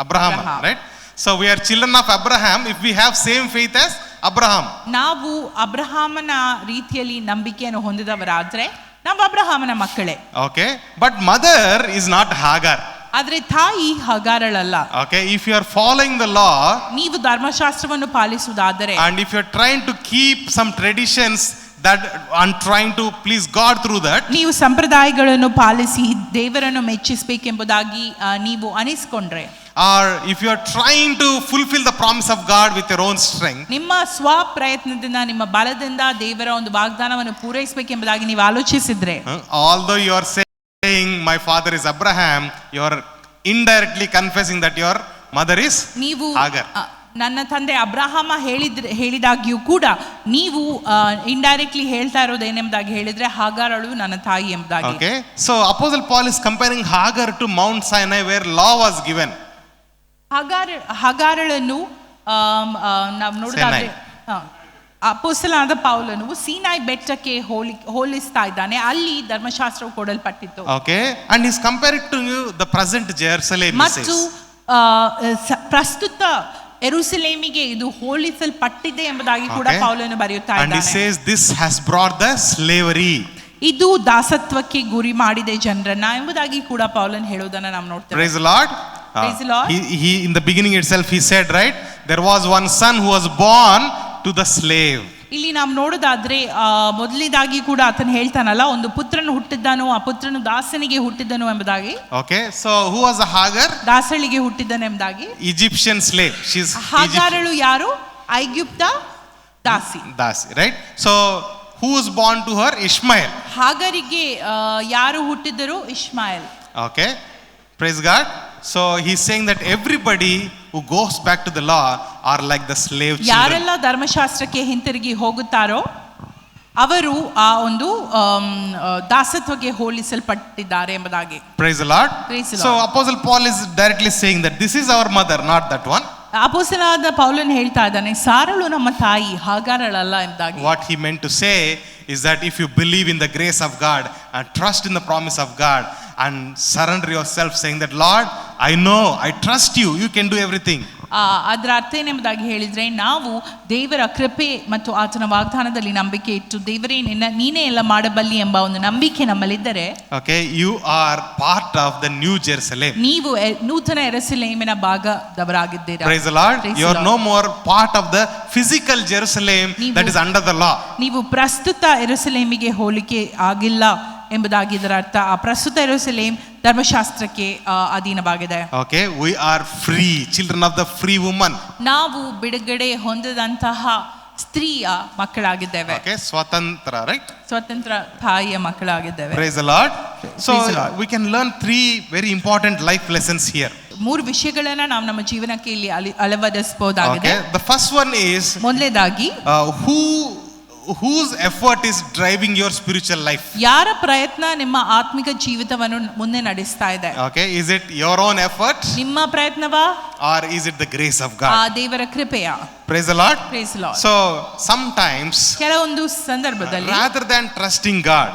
Abraham, right? So we are children of Abraham if we have same faith as Abraham. ನಾವು ಅಬ್ರಹಾಮನ ರೀತಿಯಲ್ಲಿ ನಂಬಿಕೆಯನ್ನು ಹೊಂದಿದವರಾದ್ರೆ ನಾವು ಅಬ್ರಹಾಮನ ಮಕ್ಕಳೇ. Okay, but mother is not Hagar. ಆದ್ರೆ ತಾಯಿ ಹಾಗಾರಳಲ್ಲ. Okay, if you are following the law, ನೀವು ಧರ್ಮಶಾಸ್ತ್ರವನ್ನು ಪಾಲಿಸುವುದಾದರೆ, and if you are trying to keep some traditions that and trying to please God through that, ನೀವು ಸಂಪ್ರದಾಯಗಳನ್ನು ಪಾಲಿಸಿ ದೇವರನ್ನು ಮೆಚ್ಚಿಸಬೇಕೆಂಬುದಾಗಿ ನೀವು ಅನಿಸಿಕೊಂಡ್ರೆ, or if you are trying to fulfill the promise of God with your own strength, ನಿಮ್ಮ ಸ್ವ ಪ್ರಯತ್ನದಿಂದ ನಿಮ್ಮ ಬಲದಿಂದ ದೇವರ ಒಂದು ವಾಗ್ದಾನವನ್ನು ಪೂರೈಸಬೇಕೆಂಬುದಾಗಿ ನೀವು ಆಲೋಚಿಸಿದ್ರೆ, although you are saying my father is Abraham, you are indirectly confessing that your mother is Hagar. ನನ್ನ ತಂದೆ ಅಬ್ರಹಾಮ ಹೇಳಿದಾಗ್ಯೂ ಕೂಡ ನೀವು ಇಂಡೈರೆಕ್ಟ್ಲಿ ಹೇಳ್ತಾ ಇರೋದೇನೆಂಬುದಾಗಿ ಹೇಳಿದ್ರೆ ಹಾಗಾರಳು ನನ್ನ ತಾಯಿ ಎಂಬುದಾಗಿ. Okay, so Apostle Paul is comparing Hagar to Mount Sinai where law was given. ಹಾಗಾರಳನ್ನು ನಾವು ನೋಡಿದಾದ್ರೆ ಅಪೊಸ್ತಲನಾದ ಪೌಲನು ಸೀನಾಯಿ ಬೆಟ್ಟಕ್ಕೆ ಹೋಲಿಸ್ತಾ ಇದ್ದಾನೆ, ಅಲ್ಲಿ ಧರ್ಮಶಾಸ್ತ್ರವು ಕೊಡಲ್ಪಟ್ಟಿತ್ತು. Okay, and he is comparing to the present Jerusalem. ಮತ್ತು ಪ್ರಸ್ತುತ ಯೆರೂಸಲೇಮಿಗೆ ಇದು ಹೋಲಿಸಲ್ಪಟ್ಟಿದೆ ಎಂಬುದಾಗಿ ಕೂಡ ಪೌಲನು ಬರೆಯುತ್ತಾ ಇದ್ದಾನೆ. And he says this has brought the slavery. ಇದು ದಾಸತ್ವಕ್ಕೆ ಗುರಿ ಮಾಡಿದೆ ಜನರನ್ನ ಎಂಬುದಾಗಿ ಕೂಡ ಪೌಲನು ಹೇಳುವುದನ್ನು ನಾವು ನೋಡ್ತೇವೆ. Praise the Lord. Praise the Lord. He in the beginning itself he said, right, there was one son who was born to the slave. ಇಲ್ಲಿ ನಾವು ನೋಡೋದಾದ್ರೆ ಮೊದಲಿದಾಗಿ ಕೂಡ ಆತನು ಹೇಳ್ತಾನಲ್ಲ, ಒಂದು ಪುತ್ರನು ಹುಟ್ಟಿದ್ದನು, ಆ ಪುತ್ರನು ದಾಸನಿಗೆ ಹುಟ್ಟಿದ್ದನು ಎಂಬುದಾಗಿ. Okay, so who was the Hagar? ದಾಸಳಿಗೆ ಹುಟ್ಟಿದ್ದನು ಎಂಬುದಾಗಿ. Egyptian slave. She's ಹಾಗಾರಳು ಯಾರು? ಐಗುಪ್ತ ದಾಸಿ. Dasi, right? So who was born to her? Ishmael. ಹಾಗರಿಗೆ ಯಾರು ಹುಟ್ಟಿದರು? ಇಷ್ಮಾಯೇಲ್. Okay, praise God. So he's saying that everybody who goes back to the law are like the slave children. ಯಾರೆಲ್ಲ ಧರ್ಮಶಾಸ್ತ್ರಕ್ಕೆ ಹಿಂತಿರುಗಿ ಹೋಗುತ್ತಾರೋ ಅವರು ಆ ಒಂದು ದಾಸತ್ವಕ್ಕೆ ಹೋಲಿಸಲ್ಪಟ್ಟಿದ್ದಾರೆ ಎಂಬುದಾಗಿ. Praise the Lord. Praise the Lord. So Apostle Paul is directly saying that this is our mother, not that one. ಅಪೊಸ್ತಲನಾದ ಪೌಲನು ಹೇಳ್ತಾ ಇದ್ದಾನೆ, ಸಾರಳು ನಮ್ಮ ತಾಯಿ, ಹಾಗಾರಳಲ್ಲ ಎಂಬುದಾಗಿ. What he meant to say is that if you believe in the grace of God and trust in the promise of God and surrender yourself saying that Lord, I know, I trust you, you can do everything. ಅದರ ಅರ್ಥ ಏನೆಂಬುದಾಗಿ ಹೇಳಿದ್ರೆ, ನಾವು ದೇವರ ಕೃಪೆ ಮತ್ತು ಆತನ ವಾಗ್ದಾನದಲ್ಲಿ ನಂಬಿಕೆ ಇಟ್ಟು ದೇವರೇ ನೀನೇ ಎಲ್ಲ ಮಾಡಬಲ್ಲಿ ಎಂಬ ಒಂದು ನಂಬಿಕೆ ನಮ್ಮಲ್ಲಿದ್ದರೆ, okay, you are part of the new Jerusalem. ನೀವು ನೂತನ ಯೆರೂಸಲೇಮಿನ ಭಾಗದವರಾಗಿದ್ದೀರಾ. Praise the Lord. You are no more part of the physical Jerusalem that is under the law. ನೀವು ಪ್ರಸ್ತುತ ಯೆರೂಸಲೇಮಿಗೆ ಹೋಲಿಕೆ ಆಗಿಲ್ಲ ಎಂಬುದಾಗಿ ಇದರ ಅರ್ಥ. ಆ ಪ್ರಸ್ತುತ ಯೆರೂಸಲೇಮ್ ಧರ್ಮಶಾಸ್ತ್ರಕ್ಕೆ ಅಧೀನವಾಗಿದೆ. Okay, we are free, children of the free woman. ನಾವು ಬಿಡುಗಡೆ ಹೊಂದಿದಂತಹ ಸ್ತ್ರೀಯ ಮಕ್ಕಳಾಗಿದ್ದೇವೆ. Okay, swatantra, right? ಸ್ವತಂತ್ರ ತಾಯಿಯ ಮಕ್ಕಳಾಗಿದ್ದೇವೆ. Praise the Lord. So Praise the Lord. we can learn 3 very important life lessons here. 3 ವಿಷಯಗಳನ್ನ ನಾವು ನಮ್ಮ ಜೀವನಕ್ಕೆ ಇಲ್ಲಿ ಅಳವಡಿಸಬಹುದಾಗಿದೆ. Okay, the first one is ಮೊದಲನೇದಾಗಿ, whose effort is driving your spiritual life? ಯಾರ ಪ್ರಯತ್ನ ನಿಮ್ಮ ಆತ್ಮಿಕ ಜೀವಿತವನ್ನು ಮುಂದೆ ನಡೆಸ್ತಾ ಇದೆ? Okay, is it your own effort ನಿಮ್ಮ ಪ್ರಯತ್ನವಾ, or is it the grace of ಆ God? ದೇವರ ಕೃಪೆಯ? Praise the Lord. Praise the Lord. So sometimes ಕೆಲವೊಂದು ಸಂದರ್ಭದಲ್ಲಿ rather than trusting God,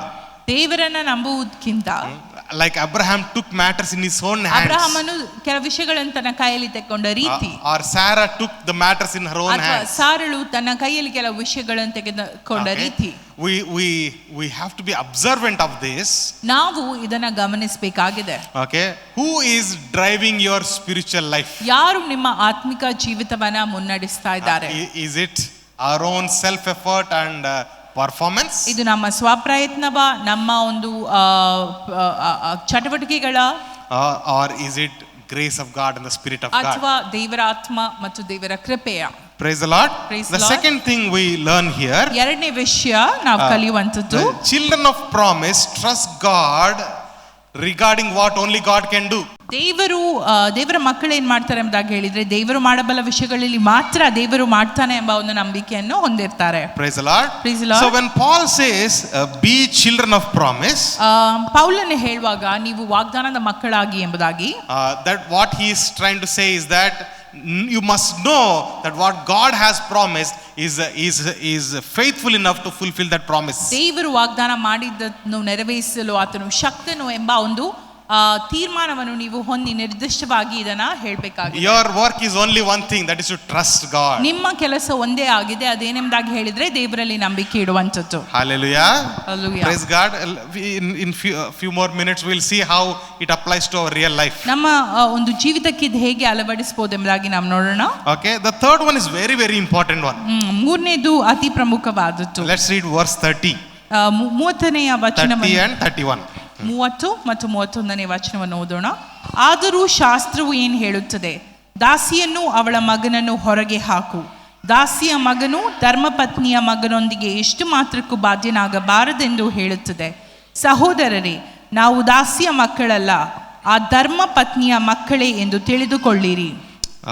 ದೇವರನ್ನ ನಂಬುವುದಕ್ಕಿಂತ like Abraham took matters in his own hands, ಅಬ್ರಹಾಮನು ಕೆಲವು ವಿಷಯಗಳನ್ನು ತನ್ನ ಕೈಯಲ್ಲಿ ತೆಗೆದುಕೊಂಡ ರೀತಿ, or Sarah took the matters in her own ಅಥವಾ hands. ಸಾರಳು ತನ್ನ ಕೈಯಲ್ಲಿ ಕೆಲವು ವಿಷಯಗಳನ್ನು ತೆಗೆದುಕೊಂಡ ರೀತಿ, we have to be observant of this. ನಾವು ಇದನ್ನ ಗಮನಿಸಬೇಕಾಗಿದೆ. Okay, who is driving your spiritual life? ಯಾರು ನಿಮ್ಮ ಆತ್ಮಿಕ ಜೀವಿತವನ್ನ ಮುನ್ನಡೆಸ್ತಾ ಇದ್ದಾರೆ? Is it our own self effort and performance? ಇದು ನಮ್ಮ ಸ್ವಪ್ರಯತ್ನವ, ನಮ್ಮ ಒಂದು ಚಟುವಟಿಕೆಗಳ, or is it grace of God and the spirit of God? ಅಥವಾ ದೇವರ ಆತ್ಮ ಮತ್ತು ದೇವರ ಕೃಪೆಯ? Praise the Lord. Praise The the Lord. second thing we learn here, ಎರಡನೇ ವಿಷಯ ನಾವು ಕಲಿಯುವಂಥದ್ದು, the children of promise trust God regarding what only God can do. ದೇವರ ಮಕ್ಕಳು ಏನ್ ಮಾಡ್ತಾರೆ ಎಂಬುದಾಗಿ ಹೇಳಿದ್ರೆ, ದೇವರು ಮಾಡಬಲ್ಲ ವಿಷಯಗಳಲ್ಲಿ ಮಾತ್ರ ದೇವರು ಮಾಡ್ತಾನೆ ಎಂಬ ಒಂದು ನಂಬಿಕೆಯನ್ನು ಹೊಂದಿರ್ತಾರೆ. Praise the Lord. Praise the Lord. So when Paul says be children of promise, ಪೌಲನು ಹೇಳುವಾಗ ನೀವು ವಾಗ್ದಾನದ ಮಕ್ಕಳಾಗಿ ಎಂಬುದಾಗಿ, that what he is trying to say is that you must know that what God has promised is faithful enough to fulfill that promise. ದೇವರು ವಾಗ್ದಾನ ಮಾಡಿದ್ದನ್ನು ನೆರವೇರಿಸಲು ಆತನು ಶಕ್ತನು ಎಂಬ ಒಂದು ತೀರ್ಮಾನವನ್ನು ನೀವು ಹೊಂದಿ ನಿರ್ದಿಷ್ಟವಾಗಿ ಇದನ್ನ ಹೇಳಬೇಕಾಗಿದೆ. Your work is only one thing, that is to trust God. ನಿಮ್ಮ ಕೆಲಸ ಒಂದೇ ಆಗಿದೆ, ಅದೇನೆಂಬುದಾಗಿ ಹೇಳಿದ್ರೆ ದೇವರಲ್ಲಿ ನಂಬಿಕೆ ಇಡುವಂಥದ್ದು. Hallelujah. Hallelujah. Praise God. In few more minutes we will see how it applies to our real life. ನಮ್ಮ ಒಂದು ಜೀವಿತಕ್ಕೆ ಇದು ಹೇಗೆ ಅಳವಡಿಸಬಹುದು ಎಂಬುದಾಗಿ ನಾವು ನೋಡೋಣ. Okay, the third one is very very important one. ಮೂರನೇದು ಅತಿ ಪ್ರಮುಖವಾದದ್ದು. Let's read verse 30. 30ನೇ ವಚನವನ್ನು, 30 and 31. 30 ಮತ್ತು 31ನೇ ವಚನವನ್ನು ಓದೋಣ. ಆದರೂ ಶಾಸ್ತ್ರವು ಏನು ಹೇಳುತ್ತದೆ? ದಾಸಿಯನ್ನು ಅವಳ ಮಗನನ್ನು ಹೊರಗೆ ಹಾಕು. ದಾಸಿಯ ಮಗನು ಧರ್ಮಪತ್ನಿಯ ಮಗನೊಂದಿಗೆ ಎಷ್ಟು ಮಾತ್ರಕ್ಕೂ ಬಾಧ್ಯನಾಗಬಾರದೆಂದು ಹೇಳುತ್ತದೆ. ಸಹೋದರರೇ, ನಾವು ದಾಸಿಯ ಮಕ್ಕಳಲ್ಲ, ಆ ಧರ್ಮ ಪತ್ನಿಯ ಮಕ್ಕಳೇ ಎಂದು ತಿಳಿದುಕೊಳ್ಳಿರಿ.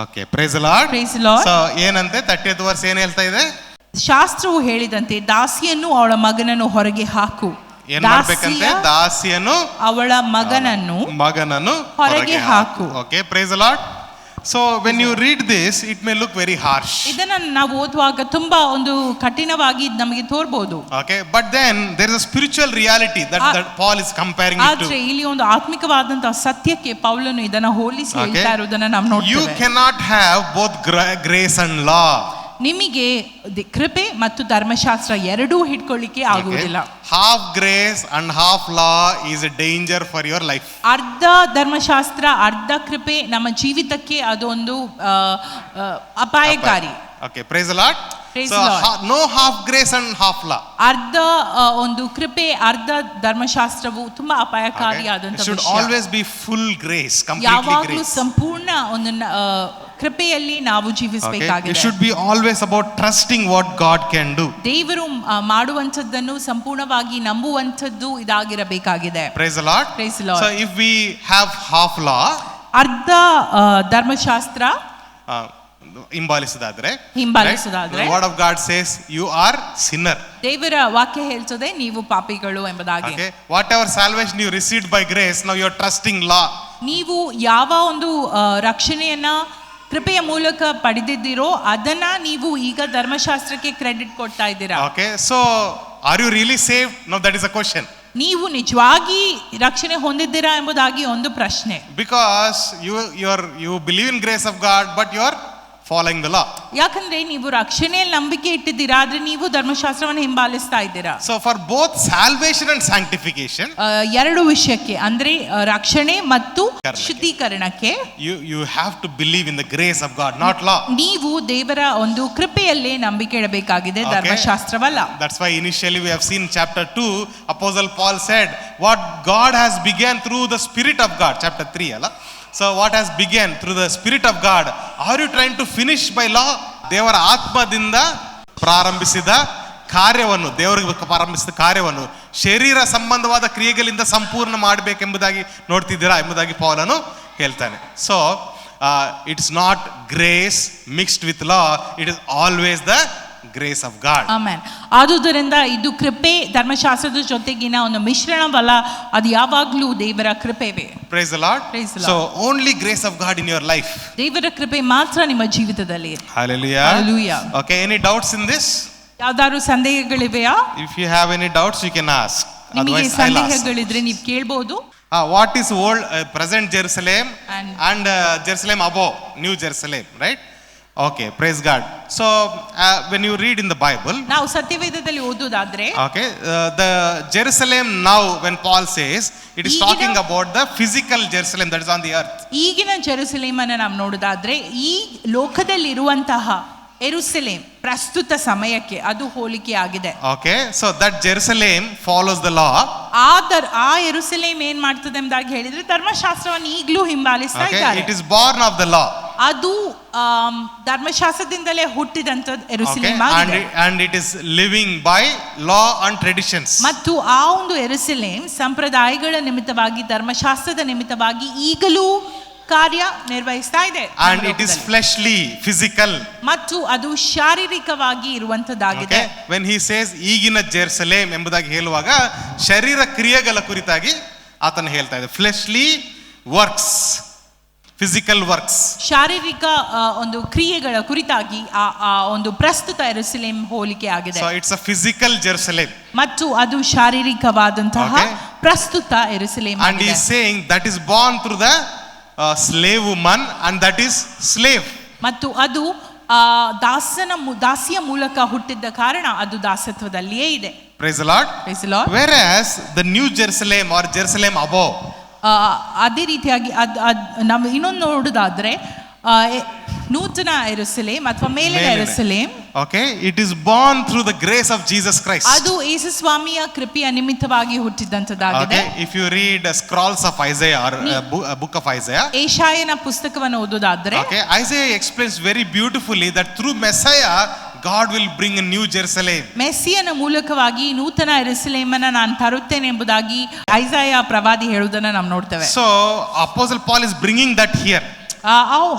Okay, praise the Lord. Praise the Lord. So ಏನಂತೆ 30th verse ಏನು ಹೇಳ್ತಾ ಇದೆ? ಶಾಸ್ತ್ರವು ಹೇಳಿದಂತೆ ದಾಸಿಯನ್ನು ಅವಳ ಮಗನನ್ನು ಹೊರಗೆ ಹಾಕು. ಏನು ಮಾಡಬೇಕಂತೆ? ದಾಸಿಯನ್ನು ಅವಳ ಮಗನನ್ನು ಹೊರಗೆ ಹಾಕು. Okay, praise the Lord. So when you read this, it may look very harsh. ಇದನ್ನ ನಾವು ಓದುವಾಗ ತುಂಬಾ ಒಂದು ಕಠಿಣವಾಗಿ ನಮಗೆ ತೋರಬಹುದು. Okay, but then there is a spiritual reality that Paul is comparing it to. ಆದ್ರೆ ಇಲ್ಲಿ ಒಂದು ಆತ್ಮಿಕವಾದಂತಹ ಸತ್ಯಕ್ಕೆ ಪೌಲನು ಇದನ್ನ ಹೋಲಿಸಿ ಹೇಳ್ತಾ ಇರುವುದನ್ನ ನಾವು ನೋಡ್ತೇವೆ. You cannot have both grace and law. ನಿಮಗೆ ಕೃಪೆ ಮತ್ತು ಧರ್ಮಶಾಸ್ತ್ರ ಎರಡೂ ಹಿಡ್ಕೊಳ್ಳಿಕ್ಕೆ ಆಗುವುದಿಲ್ಲ. Half grace and half law is a danger for your life. ಅರ್ಧ ಧರ್ಮಶಾಸ್ತ್ರ ಅರ್ಧ ಕೃಪೆ ನಮ್ಮ ಜೀವಿತಕ್ಕೆ ಅದೊಂದು ಅಪಾಯಕಾರಿ. Okay, praise the Lord. Praise so the Lord. no half grace and half law. ಅರ್ಧ ಒಂದು ಕೃಪೆ ಅರ್ಧ ಧರ್ಮಶಾಸ್ತ್ರವು ತುಂಬಾ ಅಪಾಯಕಾರಿಯಾದಂತಹ ವಿಷಯ. Should always be full grace, completely ಯಾವಾಗಲೂ grace. ಸಂಪೂರ್ಣ ಒಂದು ಕೃಪೆಯಲ್ಲಿ ನಾವು ಜೀವಿಸಬೇಕಾಗಿದೆ. It should be always about trusting what God can do. ದೇವರು ಮಾಡುವಂತದ್ದನ್ನು ಸಂಪೂರ್ಣವಾಗಿ ನಂಬುವಂತದ್ದು ಇದಾಗಿರಬೇಕಾಗಿದೆ. Praise the Lord. Praise the Lord. So if we have half law, ಅರ್ಧ ಧರ್ಮಶಾಸ್ತ್ರ ಹಿಂಬಾಲಿಸುವುದಾದ್ರೆ, ಹಿಂಬಾಲಿಸುವುದಾದ್ರೆ, the word of God says you are sinner. ದೇವರ ವಾಕ್ಯ ಹೇಳ್ತದೆ ನೀವು ಪಾಪಿಗಳು ಎಂಬುದಾಗಿ. Okay, whatever salvation you received by grace, now you are trusting law. ನೀವು ಯಾವ ಒಂದು ರಕ್ಷಣೆಯನ್ನ ಕೃಪೆಯ ಮೂಲಕ ಪಡೆದಿದ್ದೀರೋ ಅದನ್ನ ನೀವು ಈಗ ಧರ್ಮಶಾಸ್ತ್ರಕ್ಕೆ ಕ್ರೆಡಿಟ್ ಕೊಡ್ತಾ ಇದ್ದೀರಾ. Okay, so are you really saved? Now that is a question. ನೀವು ನಿಜವಾಗಿ ರಕ್ಷಣೆ ಹೊಂದಿದ್ದೀರಾ ಎಂಬುದಾಗಿ ಒಂದು ಪ್ರಶ್ನೆ. Because you believe in grace of God, but you are following the law. ಯಾಕಂದ್ರೆ ನೀವು ರಕ್ಷಣೆಯಲ್ಲಿ ನಂಬಿಕೆ ಇಟ್ಟಿದ್ದೀರಾ, ಆದ್ರೆ ನೀವು ಧರ್ಮಶಾಸ್ತ್ರವನ್ನು ಹಿಂಬಾಲಿಸ್ತಾ ಇದ್ದೀರಾ. So for both salvation and sanctification, ಎರಡು ವಿಷಯಕ್ಕೆ ಅಂದ್ರೆ ರಕ್ಷಣೆ ಮತ್ತು ಶುದ್ಧೀಕರಣಕ್ಕೆ you have to believe in the grace of God, not law. ನೀವು ದೇವರ ಒಂದು ಕೃಪೆಯಲ್ಲೇ ನಂಬಿಕೆ ಇಡಬೇಕಾಗಿದೆ, ಧರ್ಮಶಾಸ್ತ್ರವಲ್ಲ. That's why initially we have seen chapter 2, Apostle Paul said what God has begun through the Spirit of God, chapter 3 ಅಲ್ಲ. So what has begun through the Spirit of God, are you trying to finish by law? ದೇವರ ಆತ್ಮದಿಂದ ಪ್ರಾರಂಭಿಸಿದ ಕಾರ್ಯವನ್ನು, ದೇವರಿಗೆ ಪ್ರಾರಂಭಿಸಿದ ಕಾರ್ಯವನ್ನು ಶರೀರ ಸಂಬಂಧವಾದ ಕ್ರಿಯೆಗಳಿಂದ ಸಂಪೂರ್ಣ ಮಾಡಬೇಕೆಂಬುದಾಗಿ ನೋಡ್ತಿದ್ದೀರಾ ಎಂಬುದಾಗಿ ಪೌಲನು ಹೇಳ್ತಾನೆ. So it's not grace mixed with law, it is always the grace of god. Amen. ಆದುದರಿಂದ ಇದು ಕೃಪೆ ಧರ್ಮಶಾಸ್ತ್ರದ ಜೊತೆಗಿನ ಒಂದು ಮಿಶ್ರಣವಲ್ಲ, ಅದು ಯಾವಾಗಲೂ ದೇವರ ಕೃಪೆವೇ. Praise the Lord. So only grace of God in your life. ದೇವರ ಕೃಪೆ ಮಾತ್ರ ನಿಮ್ಮ ಜೀವಿತದಲ್ಲಿ. Hallelujah. Hallelujah. Okay, any doubts in this? ಯಾವ್ದಾದ್ರು ಸಂದೇಹಗಳಿವೆಯಾ? If you have any doubts you can ask. ನಿಮಗೆ ಸಂದೇಹಗಳಿದ್ರೆ ನೀವು ಕೇಳಬಹುದು. What is old present Jerusalem and Jerusalem above, New Jerusalem, right? Okay, praise God. So when you read in the Bible, ನಾವು ಸತ್ಯವೇದದಲ್ಲಿ ಓದುವುದಾದ್ರೆ, okay, the Jerusalem now when Paul says, it is talking about the physical Jerusalem that is on the earth. ಈಗಿನ ಜೆರುಸಲೇಮ್ ಅನ್ನು ನಾವು ನೋಡುವುದಾದ್ರೆ ಈ ಲೋಕದಲ್ಲಿ ಇರುವಂತಹ ಯೆರೂಸಲೇಮ್ ಪ್ರಸ್ತುತ ಸಮಯಕ್ಕೆ ಅದು ಹೋಲಿಕೆ ಆಗಿದೆ. Okay, so that Jerusalem follows the law. ಆ ಯೆರೂಸಲೇಮ್ ಏನ್ ಮಾಡ್ತದೆ ಎಂಬುದಾಗಿ ಹೇಳಿದ್ರೆ ಧರ್ಮಶಾಸ್ತ್ರವನ್ನು ಈಗಲೂ ಹಿಂಬಾಲಿಸ್ತಾ ಇದ್ದಾರೆ. It is born of the law. ಅದು ಧರ್ಮಶಾಸ್ತ್ರದಿಂದಲೇ ಹುಟ್ಟಿದಂತ ಯೆರೂಸಲೇಮ್ ಆಗಿದೆ. And it is living by law and traditions. ಮತ್ತು ಆ ಒಂದು ಯೆರೂಸಲೇಮ್ ಸಂಪ್ರದಾಯಗಳ ನಿಮಿತ್ತವಾಗಿ ಧರ್ಮಶಾಸ್ತ್ರದ ನಿಮಿತ್ತವಾಗಿ ಈಗಲೂ ಕಾರ್ಯ ನಿರ್ವಹಿಸ್ತಾ ಇದೆ. And it is fleshly, physical. ಮತ್ತು ಅದು ಶಾರೀರಿಕವಾಗಿ ಇರುವಂತದ್ದಾಗಿದೆ. When he says ಈಗಿನ ಜೆರುಸಲೇಮ್ ಎಂಬುದಾಗಿ ಹೇಳುವಾಗ ಶರೀರ ಕ್ರಿಯೆಗಳ ಕುರಿತಾಗಿ ಆತನು ಹೇಳ್ತಾ ಇದೆ. fleshly works, physical works. ಶಾರೀರಿಕ ಒಂದು ಕ್ರಿಯೆಗಳ ಕುರಿತಾಗಿ ಆ ಒಂದು ಪ್ರಸ್ತುತ ಯೆರೂಸಲೇಮ್ ಹೋಲಿಕೆ ಆಗಿದೆ. So it's a physical Jerusalem. ಮತ್ತು ಅದು ಶಾರೀರಿಕವಾದಂತಹ ಪ್ರಸ್ತುತ ಯೆರೂಸಲೇಮ್ ಆಗಿದೆ. And he is saying that is born through the slave woman and that is slave. ಮತ್ತು ಅದು ದಾಸಿಯ ಮೂಲಕ ಹುಟ್ಟಿದ್ದ ಕಾರಣ ಅದು ದಾಸತ್ವದಲ್ಲಿಯೇ ಇದೆ. Praise the Lord. Praise the Lord. Whereas the New Jerusalem or Jerusalem above, ಅದೇ ರೀತಿಯಾಗಿ ನಾವು ಇನ್ನೊಂದು ನೋಡುವುದಾದ್ರೆ ನೂತನ ಯೆರೂಸಲೇಮ್ ಅಥವಾ ಮೇಲಿನ ಯೆರೂಸಲೇಮ್, okay, it is born through the grace of Jesus Christ. ಅದು ಯೇಸು ಸ್ವಾಮಿಯ ಕೃಪೆಯ ನಿಮಿತ್ತವಾಗಿ ಹುಟ್ಟಿದಂತದ್ದಾಗಿದೆ. Okay, if you read scrolls of Isaiah or book of Isaiah, ಯೆಶಾಯನ ಪುಸ್ತಕವನ್ನು ಓದುವುದಾದ್ರೆ, okay, Isaiah explains very beautifully that through Messiah God will bring a new Jerusalem. ಮೆಸ್ಸಿಯನ ಮೂಲಕವಾಗಿ ನೂತನ ಯೆರೂಸಲೇಮನ್ನು ನಾನು ತರುತ್ತೇನೆ ಎಂಬುದಾಗಿ ಐಸಾಯ ಪ್ರವಾದಿ ಹೇಳುವುದನ್ನು ನಾವು ನೋಡ್ತೇವೆ. So Apostle Paul is bringing that here.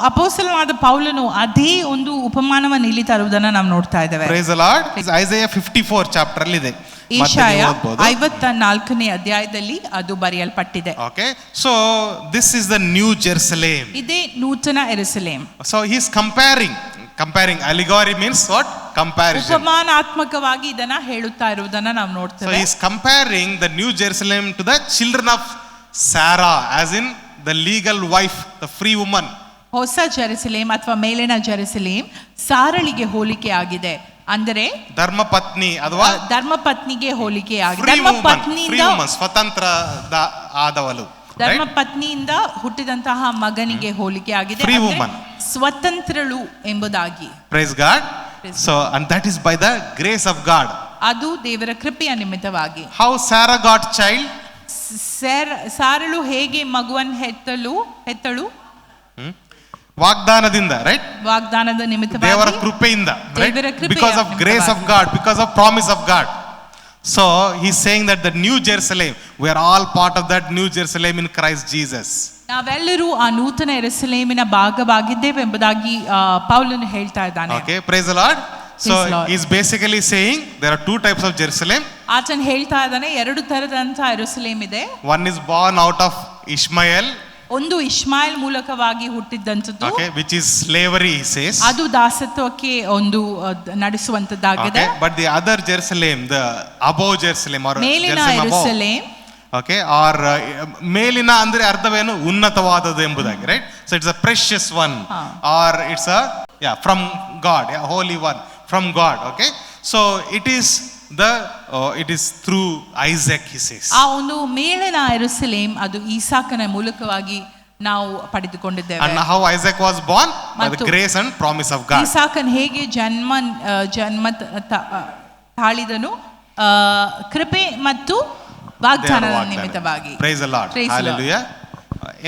ಅಪೊಸ್ತಲನಾದ ಪೌಲನು ಅದೇ ಒಂದು ಉಪಮಾನವನ್ನು ಇಲ್ಲಿ ತರುವುದನ್ನು ನಾವು ನೋಡ್ತಾ ಇದ್ದೇವೆ. Praise the Lord. Isaiah 54 chapter ಅಲ್ಲಿ ಇದೆ. ಯೆಶಾಯ 54ನೇ ಅಧ್ಯಾಯದಲ್ಲಿ ಅದು ಬರೆಯಲ್ಪಟ್ಟಿದೆ. Okay, so this is the new Jerusalem. ಇದೇ ನೂತನ ಯೆರೂಸಲೇಮ್. So he is comparing. Allegory means what? Comparison. ಉಪಮಾನಾತ್ಮಕವಾಗಿ ಇದನ್ನ ಹೇಳುತ್ತಾ ಇರುವುದನ್ನ ನಾವು ನೋಡ್ತೇವೆ. So he is comparing the new Jerusalem to the children of Sarah, as in the legal wife, the free woman. ಹೊಸ ಜೆರುಸಲೇಮ್ ಅಥವಾ ಮೇಲಿನ ಜೆರುಸಲೇಮ್ ಸಾರಳಿಗೆ ಹೋಲಿಕೆ ಆಗಿದೆ. ಅಂದರೆ ಧರ್ಮಪತ್ನಿ ಅಥವಾ ಧರ್ಮಪತ್ನಿಗೆ ಹೋಲಿಕೆ ಆಗಿದೆ. ಧರ್ಮಪತ್ನಿಯಿಂದ ಸ್ವತಂತ್ರ ಆದವಳು, ಧರ್ಮಪತ್ನಿಯಿಂದ ಹುಟ್ಟಿದಂತಹ ಮಗನಿಗೆ ಹೋಲಿಕೆ ಆಗಿದೆ. ಸ್ವತಂತ್ರಳು ಎಂಬುದಾಗಿ. Praise God. So and that is by the grace of God. ಅದು ದೇವರ ಕೃಪೆಯ ನಿಮಿತ್ತವಾಗಿ. How Sarah got child? ಸಾರಳು ಹೇಗೆ ಮಗುವನ್ನು ಹೆತ್ತಳು? ವಾಗ್ದಾನದಿಂದ, ರೈಟ್? ವಾಗ್ದಾನದ ನಿಮಿತ್ತವಾಗಿ, ದೇವರ ಕೃಪೆಯಿಂದ, because of grace of God, because of promise of God. So he's saying that the new Jerusalem, we are all part of that new Jerusalem in Christ Jesus. ನಾವೆಲ್ಲರೂ ಆ ನೂತನ ಯೆರೂಸಲೇಮಿನ ಭಾಗವಾಗಿದ್ದೇವೆ ಎಂಬುದಾಗಿ ಪೌಲನು ಹೇಳ್ತಾ ಇದ್ದಾನೆ. Okay, praise the Lord. So he's basically saying there are two types of Jerusalem. ಆತನು ಹೇಳ್ತಾ ಇದ್ದಾನೆ ಎರಡು ತರದಂತ ಯೆರೂಸಲೇಮ್ ಇದೆ. One is born out of Ishmael. ಒಂದು ಇಷ್ಮಾಯೇಲ್ ಮೂಲಕವಾಗಿ ಹುಟ್ಟಿದಂತದ್ದು, okay, which is slavery, he says. ಅದು ದಾಸತ್ವಕ್ಕೆ ಒಂದು ನಡೆಸುವಂತದ್ದಾಗಿದೆ. Okay, but the other Jerusalem, the above Jerusalem or ಮೇಲಿನ ಯೆರೂಸಲೇಮ್, okay, or ಮೇಲಿನ ಅಂದ್ರೆ ಅರ್ಥವೇನು? ಉನ್ನತವಾದದ್ದು ಎಂಬುದಾಗಿ, right? So it's a precious one, or it's a Yeah, from God, yeah, Holy One, from God, okay? So it is through Isaac, he says. ಆ ಒಂದು ಮೇಲಿನ ಯೆರೂಸಲೇಮ್ ಅದು ಈಸಾಕನ ಮೂಲಕವಾಗಿ ನಾವು ಪಡೆದುಕೊಂಡಿದ್ದೇವೆ. And how Isaac was born? By the grace and promise of God. ಈಸಾಕನ್ ಹೇಗೆ ಜನ್ಮ ತಾಳಿದನು? ಕೃಪೆ ಮತ್ತು ವಾಗ್ದಾನದ ನಿಮಿತ್ತವಾಗಿ. Praise the Lord. Hallelujah.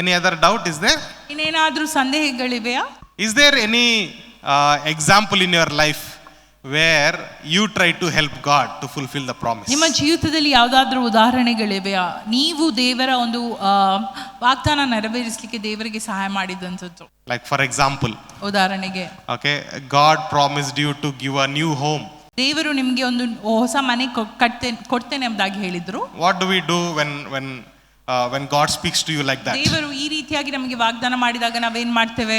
Any other doubt is there? ಇನ್ನೇನಾದ್ರೂ ಸಂದೇಹಗಳಿವೆಯಾ? Is there any example in your life where you try to help God to fulfill the promise? ನಿಮ್ಮ ಜೀವಿತದಲ್ಲಿ ಯಾವುದಾದ್ರೂ ಉದಾಹರಣೆಗಳಿವೆಯಾ? ನೀವು ದೇವರ ಒಂದು ವಾಗ್ದಾನ ನೆರವೇರಿಸಲಿಕ್ಕೆ ದೇವರಿಗೆ ಸಹಾಯ ಮಾಡಿದಂಥದ್ದು. Like for example, ಉದಾಹರಣೆಗೆ, okay, God promised you to give a new home. ದೇವರು ನಿಮಗೆ ಒಂದು ಹೊಸ ಮನೆ ಕೊಡ್ತೇನೆ ಎಂಬುದಾಗಿ ಹೇಳಿದ್ರು. What do we do when God speaks to you like that? ದೇವರು ಈ ರೀತಿಯಾಗಿ ನಮಗೆ ವಾಗ್ದಾನ ಮಾಡಿದಾಗ ನಾವೇನ್ ಮಾಡ್ತೇವೆ?